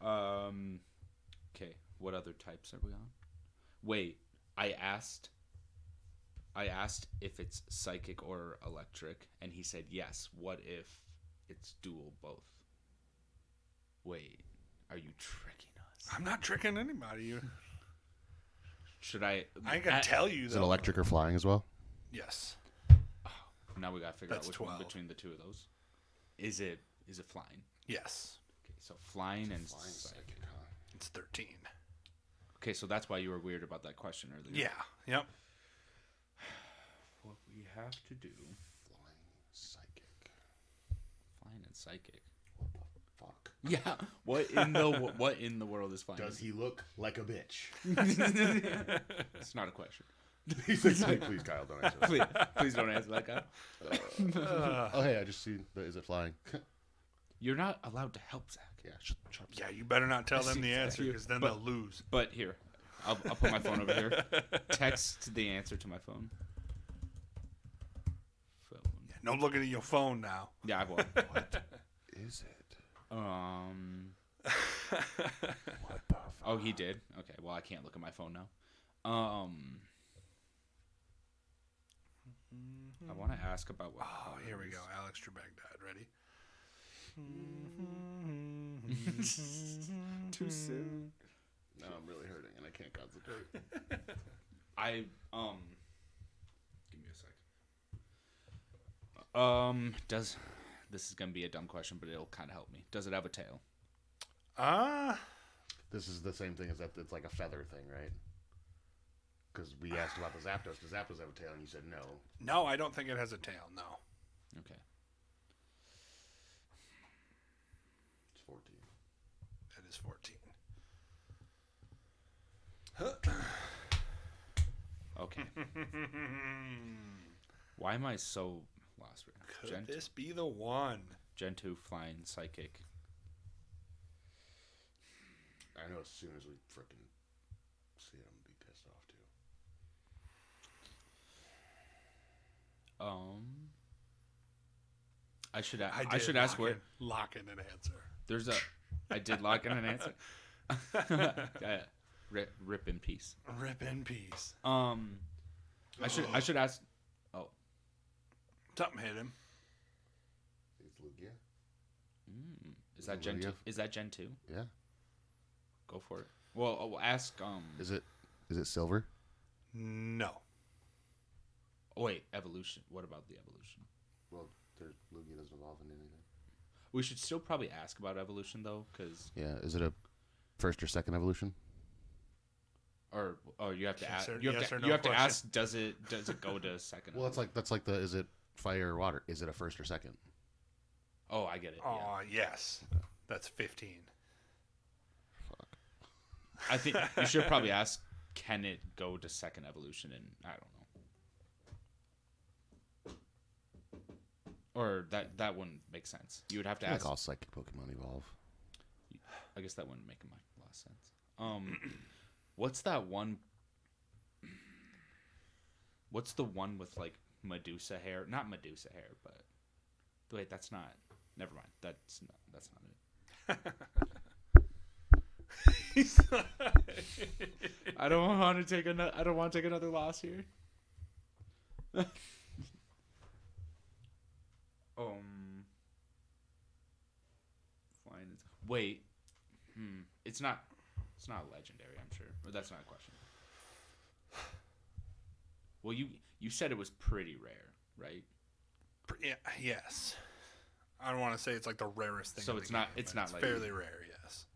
Okay. What other types are we on? Wait, I asked if it's psychic or electric, and he said yes. What if it's dual both? Wait, are you tricking us? I'm not tricking anybody. Should I? I ain't gonna tell you. Is though. it electric or flying as well? Yes. Oh, now we gotta figure That's out which 12. one between the two of those. Is it flying? Yes. Okay, so flying and Flying psychic. huh? It's 13. Okay, so that's why you were weird about that question earlier. Yeah. Yep. What we have to do? Flying psychic. Flying and psychic. What the fuck? Yeah. What in the world is flying? Does he look like a bitch? It's not a question. He's like, please, Kyle, don't answer that. Please don't answer that, guy. Oh, hey, I just see. Is it flying? You're not allowed to help Zach. Yeah, shut up. Yeah, you better not tell them the answer because then they'll lose. But here, I'll put my phone over here. Text the answer to my phone. Yeah, no looking at your phone now. Yeah, I will. What is it? What the fuck? Oh, he did. Okay. Well, I can't look at my phone now. I want to ask about what. Oh, here we go. Alex Trebek died. Ready? Too soon. No, I'm really hurting and I can't concentrate. Give me a sec. This is gonna be a dumb question, but it'll kind of help me. Does it have a tail? This is the same thing as that. It's like a feather thing, right? Because we asked about the Zapdos. Does Zapdos have a tail? And you said no. No, I don't think it has a tail. No. Okay. It's 14. That is 14. Okay. Why am I so lost right now? Could this be the one? Gen 2 flying psychic. I know as soon as we frickin' see it, I'm gonna be pissed off too. I should ask where. Lock in an answer. There's a. I did lock in an answer. Rip in peace. Rip in peace. I should ask. Oh. Something hit him. It's Lugia. Is that Gen 2? Is that Gen 2? Yeah. Go for it. Well, I'll ask. Is it silver? No. Oh, wait, evolution. What about the evolution? Well, Lugia doesn't evolve into anything. We should still probably ask about evolution though, because. Yeah. Is it a first or second evolution? Or you have to ask. Yes or- You have yes to. or no You have to question. ask. Does it go to second? Well, that's like the is it fire or water? Is it a first or second? Oh, I get it. Oh, yes. That's 15. Fuck. I think you should probably ask. Can it go to second evolution? And I don't know. Or that wouldn't make sense. You would have to I think ask. all psychic Pokemon evolve. I guess that wouldn't make a lot of sense. What's that one? What's the one with like Medusa hair? Not Medusa hair, but wait, that's not. Never mind. That's not it. I don't want to take another loss here. Flying. Wait. It's not legendary, I'm sure. Or that's not a question. Well, you said it was pretty rare, right? Yeah, yes. I don't want to say it's like the rarest thing. So it's not. It's not like fairly rare. Yes.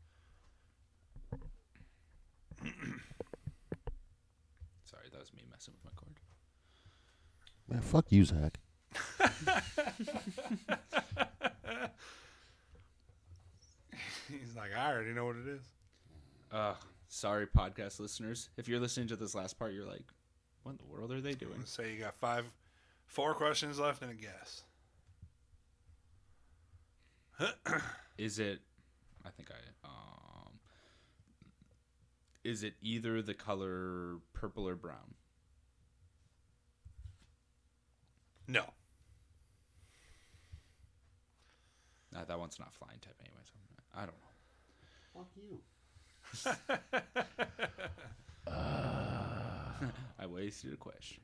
Sorry, that was me messing with my cord. Man, fuck you, Zach. He's like, I already know what it is. Sorry, podcast listeners. If you're listening to this last part, you're like, what in the world are they doing? Let's say you got 4 questions left and a guess. Is it? I think is it either the color purple or brown? No. That one's not flying type anyway, so I don't know. Fuck you. I wasted a question.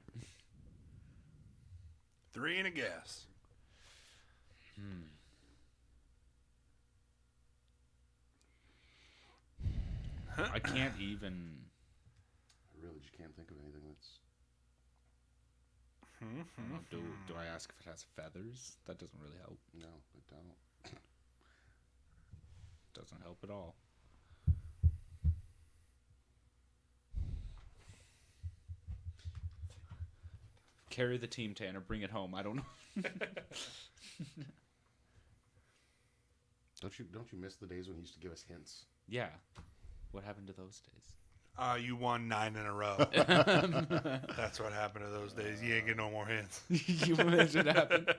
3 and a guess. I can't even. I really just can't think of anything that's. I don't know, do I ask if it has feathers? That doesn't really help. No, I don't. Doesn't help at all. Carry the team, Tanner. Bring it home. I don't know. Don't you miss the days when he used to give us hints? Yeah. What happened to those days? You won 9 in a row. That's what happened to those days. You ain't get no more hints. You imagine what happened?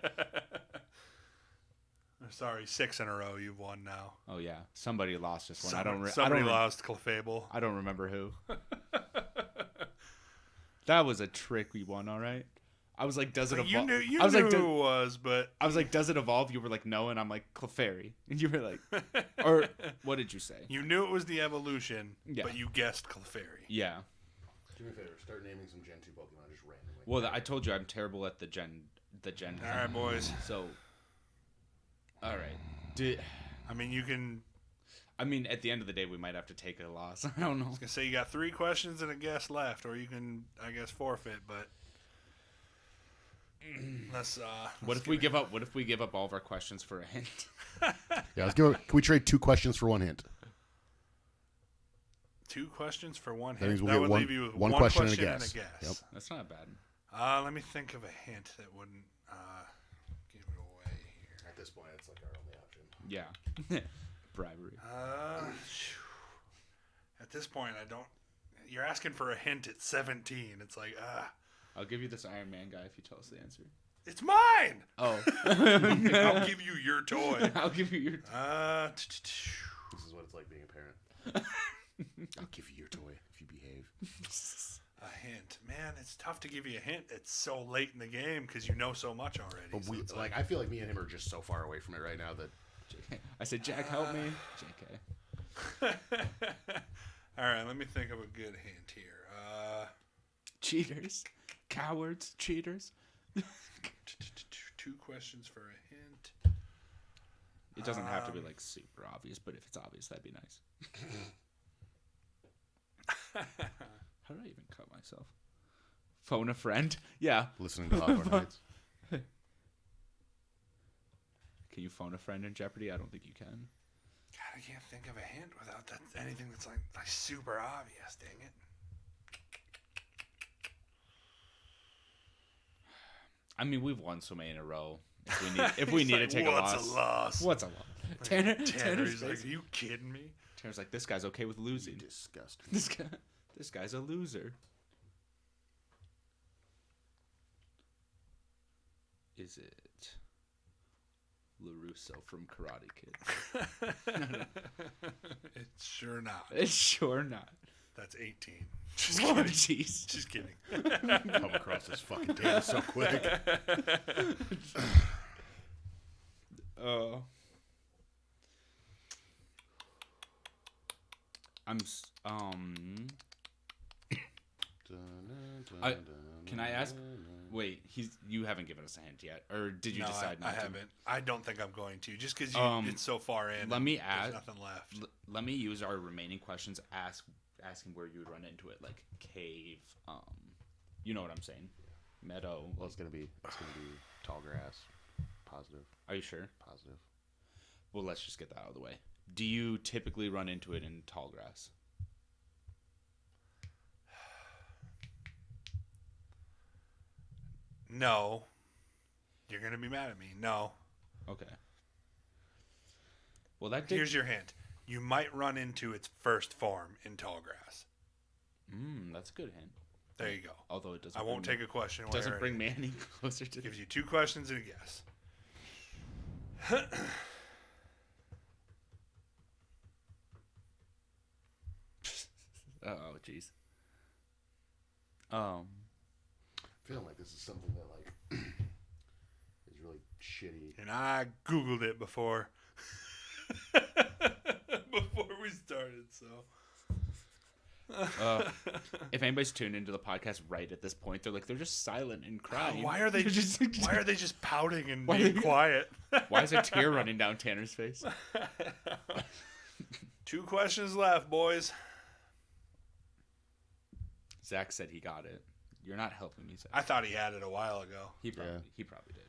Sorry, 6 in a row. You've won now. Oh yeah, somebody lost this one. Somebody lost Clefable. I don't remember who. That was a trick we won. All right. I was like, does it evolve? You knew who it was, but I was like, does it evolve? You were like, no, and I'm like, Clefairy, and you were like, or what did you say? You knew it was the evolution, Yeah. but you guessed Clefairy. Yeah. Do me a favor, start naming some Gen 2 Pokemon just randomly. Well, I told you I'm terrible at the Gen. All right, boys. So. All right. I mean, you can. I mean, at the end of the day, we might have to take a loss. I don't know. I was gonna say you got 3 questions and a guess left, or you can, I guess, forfeit. But let's. What if we give up? What if we give up all of our questions for a hint? Yeah, can we trade 2 questions for 1 hint? 2 questions for 1 That hint. means we'll That get would leave you with one one question question and a guess. Yep. That's not bad. Let me think of a hint that wouldn't give it away here. At this point, it's like our only option. Yeah. Bribery. At this point, I don't. You're asking for a hint at 17. It's like, I'll give you this Iron Man guy if you tell us the answer. it's mine. Oh. I'll give you your toy. I'll give you your. This is what it's like being a parent. I'll give you your toy if you behave. A hint, man. It's tough to give you a hint. It's so late in the game because you know so much already. But So it's I feel like me and him are just so far away from it right now that. I said, Jack, help me. JK. All right, let me think of a good hint here. Cheaters. Cowards. Cheaters. 2 questions for a hint. It doesn't have to be like super obvious, but if it's obvious, that'd be nice. How did I even cut myself? Phone a friend? Yeah. Listening to Hawthorne Heights. Can you phone a friend in Jeopardy? I don't think you can. God, I can't think of a hint without anything that's like super obvious. Dang it. I mean, we've won so many in a row. If we need to take What's a loss. What's a loss? Tanner's like, are you kidding me? Tanner's like, this guy's okay with losing. Disgusting. This guy's a loser. Is it LaRusso from Karate Kid? It's sure not. It's sure not. That's 18. Just kidding. Jeez. Just kidding. Come across this fucking table so quick. Can Can I ask? Wait, you haven't given us a hint yet, or did you No, decide not I to? haven't. I don't think I'm going to, just because it's so far in. Let me there's ask. nothing left. Let me use our remaining questions. Asking where you would run into it, like cave. You know what I'm saying? Meadow. Well, it's gonna be tall grass. Positive. Are you sure? Positive. Well, let's just get that out of the way. Do you typically run into it in tall grass? No. You're gonna be mad at me. No. Okay. Well, Here's your hint. You might run into its first form in tall grass. That's a good hint. There you go. Although it doesn't. I won't take a question. Doesn't bring me any closer to. Gives you 2 questions and a guess. Oh, jeez. Feeling like this is something that like is really shitty. And I Googled it before we started, so. If anybody's tuned into the podcast right at this point, they're just silent and crying. Why are they just pouting and Why being are- quiet? Why is a tear running down Tanner's face? 2 questions left, boys. Zach said he got it. You're not helping me, Zach. I thought he had it a while ago. He probably did.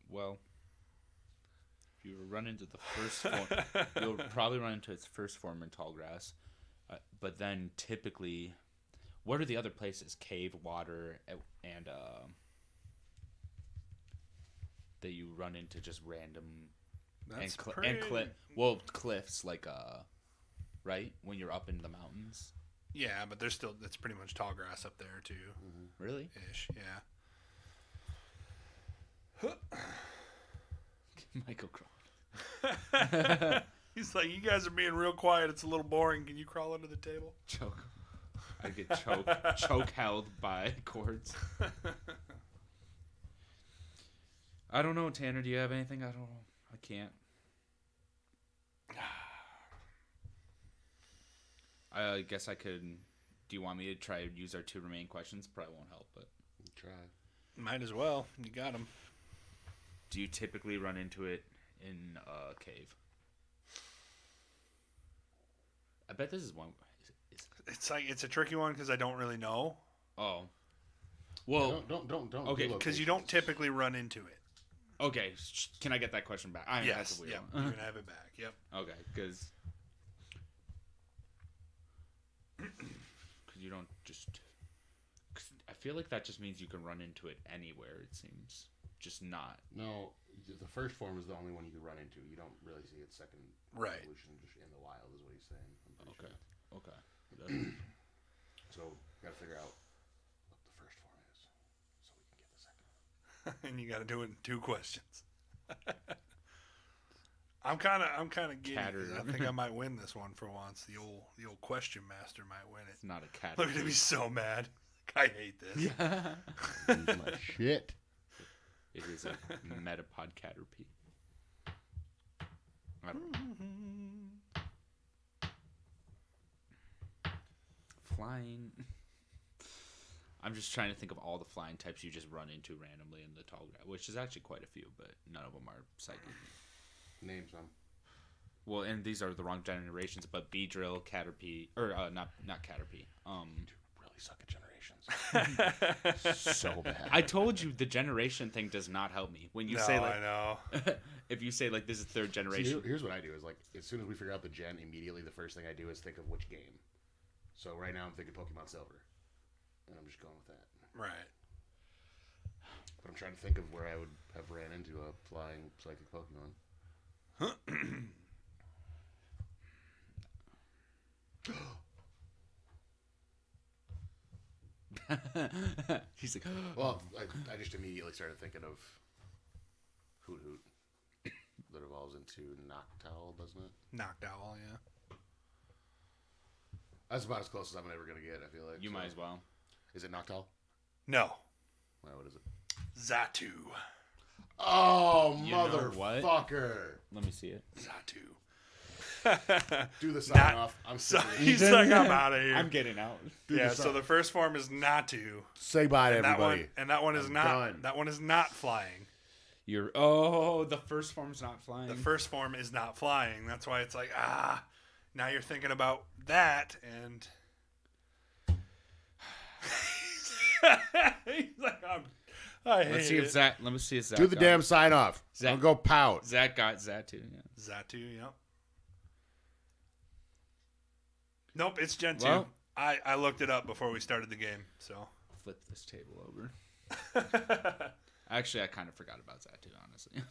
Well, if you run into the first form, you'll probably run into its first form in tall grass. But then typically, what are the other places? Cave, water, and that you run into just random That's cliffs like right when you're up in the mountains. Yeah, but that's pretty much tall grass up there too. Really? Ish, yeah. Michael Croft. He's like, you guys are being real quiet. It's a little boring. Can you crawl under the table? Choke. I get choke held by cords. I don't know, Tanner. Do you have anything? I don't know. I can't. I guess I could. Do you want me to try to use our 2 remaining questions? Probably won't help, but Try. Might as well. You got him. do you typically run into it in a cave? I bet this is one. It's a tricky one because I don't really know. Oh, well, Don't. Okay, Because you don't typically run into it. okay. Can I get that question back? I mean, that's Yes. a weird Yep. one. You can have it back. Yep. Okay, because you don't just. 'Cause I feel like that just means you can run into it anywhere. It seems just not. No, the first form is the only one you can run into. You don't really see its second Right. evolution just in the wild, is what he's saying. I'm pretty Okay. sure. Okay. So, gotta figure out what the first form is, so we can get the second. And you got to do it in 2 questions. I'm kind of getting. Catter. I think I might win this one for once. The old question master might win it. It's not a cat. Look at me, so mad. I hate this. Yeah. Lose my shit. It is a Metapod Caterpie. I don't know. Flying. I'm just trying to think of all the flying types you just run into randomly in the tall grass, which is actually quite a few, but none of them are psychic. Name some. Well, and these are the wrong generations, but Beedrill, Caterpie, or not Caterpie. Really suck at generations. So bad. I told you the generation thing does not help me. When you No, say like, I know. if you say like this is 3rd See, generation, here's what I do: is like as soon as we figure out the gen, immediately the first thing I do is think of which game. So right now I'm thinking Pokemon Silver, and I'm just going with that. Right. But I'm trying to think of where I would have ran into a flying psychic Pokemon. he's like, Well, I just immediately started thinking of Hoot Hoot that evolves into Noctowl, doesn't it? Knocked owl, yeah. That's about as close as I'm ever gonna get. I feel like you might as well. Is it Noctowl? No. Well, what is it? Zatu. Oh, You know what? motherfucker! Let me see it. Zatu. Do the sign off. I'm So sorry. he's like, I'm out of here. I'm getting out. Yeah, so the first form is Natu. Say bye to And everybody. that one is I'm not done. that one is not flying. The first form's not flying. The first form is not flying. That's why it's like, now you're thinking about that and he's like, I hate Let's see it. if Zach. Let me see if Zach. Do the got damn it. sign off. Zach- Don't go pout. Zach got Zatu. Yeah. Zatu, yep. Nope, it's Gen 2. Well- I looked it up before we started the game, so. Flip this table over. Actually, I kind of forgot about Zatu. Honestly,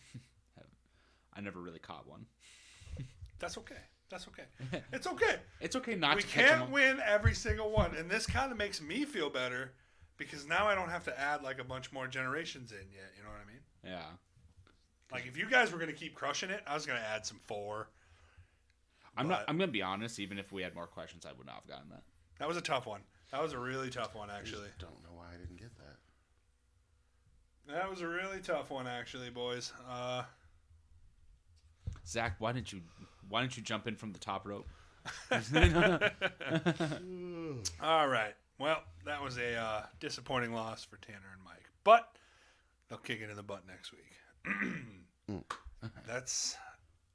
I never really caught one. That's okay. That's okay. It's okay. It's okay not We to catch them can't all. win every single one, and this kind of makes me feel better because now I don't have to add like a bunch more generations in yet. You know what I mean? Yeah. Like if you guys were gonna keep crushing it, I was gonna add some 4. I'm But- gonna be honest. Even if we had more questions, I would not have gotten that. That was a tough one. That was a really tough one, actually. Don't know why I didn't get that. That was a really tough one, actually, boys. Zach, why didn't you jump in from the top rope? All right. Well, that was a disappointing loss for Tanner and Mike, but they'll kick it in the butt next week.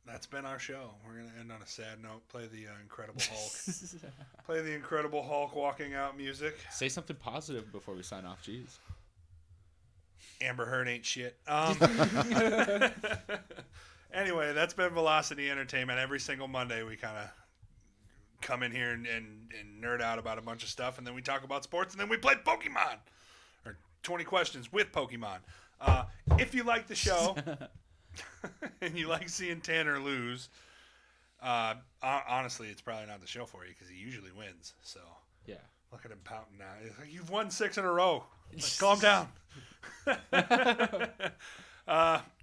That's been our show. We're gonna end on a sad note. Play the Incredible Hulk. Play the Incredible Hulk walking out music. Say something positive before we sign off. Jeez. Amber Heard ain't shit. Anyway, that's been Velocity Entertainment. Every single Monday, we kind of come in here and nerd out about a bunch of stuff, and then we talk about sports, and then we play Pokemon, or 20 questions with Pokemon. If you like the show and you like seeing Tanner lose, honestly, it's probably not the show for you because he usually wins. So Yeah. look at him pouting now. He's like, you've won 6 in a row. Like, calm down.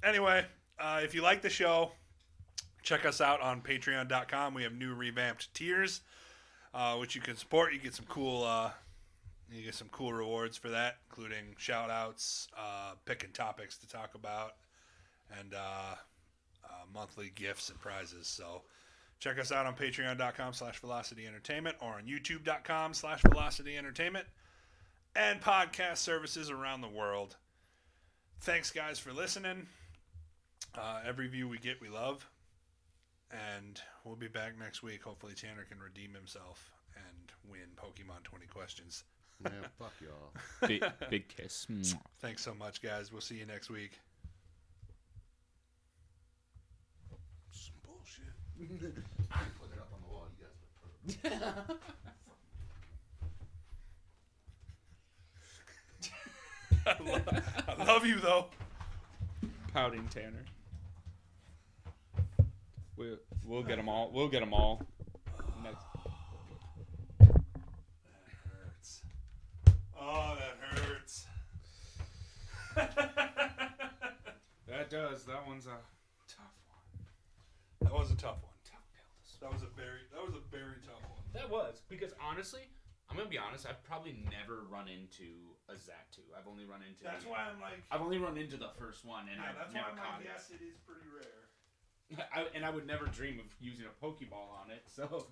Anyway, if you like the show, check us out on patreon.com. We have new revamped tiers, which you can support. You get some cool rewards for that, including shout outs, picking topics to talk about, and monthly gifts and prizes. So check us out on patreon.com/velocity entertainment or on youtube.com/velocity entertainment and podcast services around the world. Thanks, guys, for listening. Every view we get, we love. And we'll be back next week. Hopefully Tanner can redeem himself and win Pokemon 20 questions. Yeah, fuck y'all. Big kiss. Mwah. Thanks so much, guys. We'll see you next week. Some bullshit. I put it up on the wall. You guys look I love you, though. Pouting Tanner. We'll get them all. We'll get them all. Next. That hurts. Oh, that hurts. That does. That one's a tough one. That was a tough one. That was a very tough one. That was because honestly, I'm gonna be honest. I've probably never run into a Zatu. I've only run into. That's why I'm like. I've only run into the first one, and I've That's never why I'm caught like, it. yes, it is pretty rare. And I would never dream of using a Pokeball on it. So.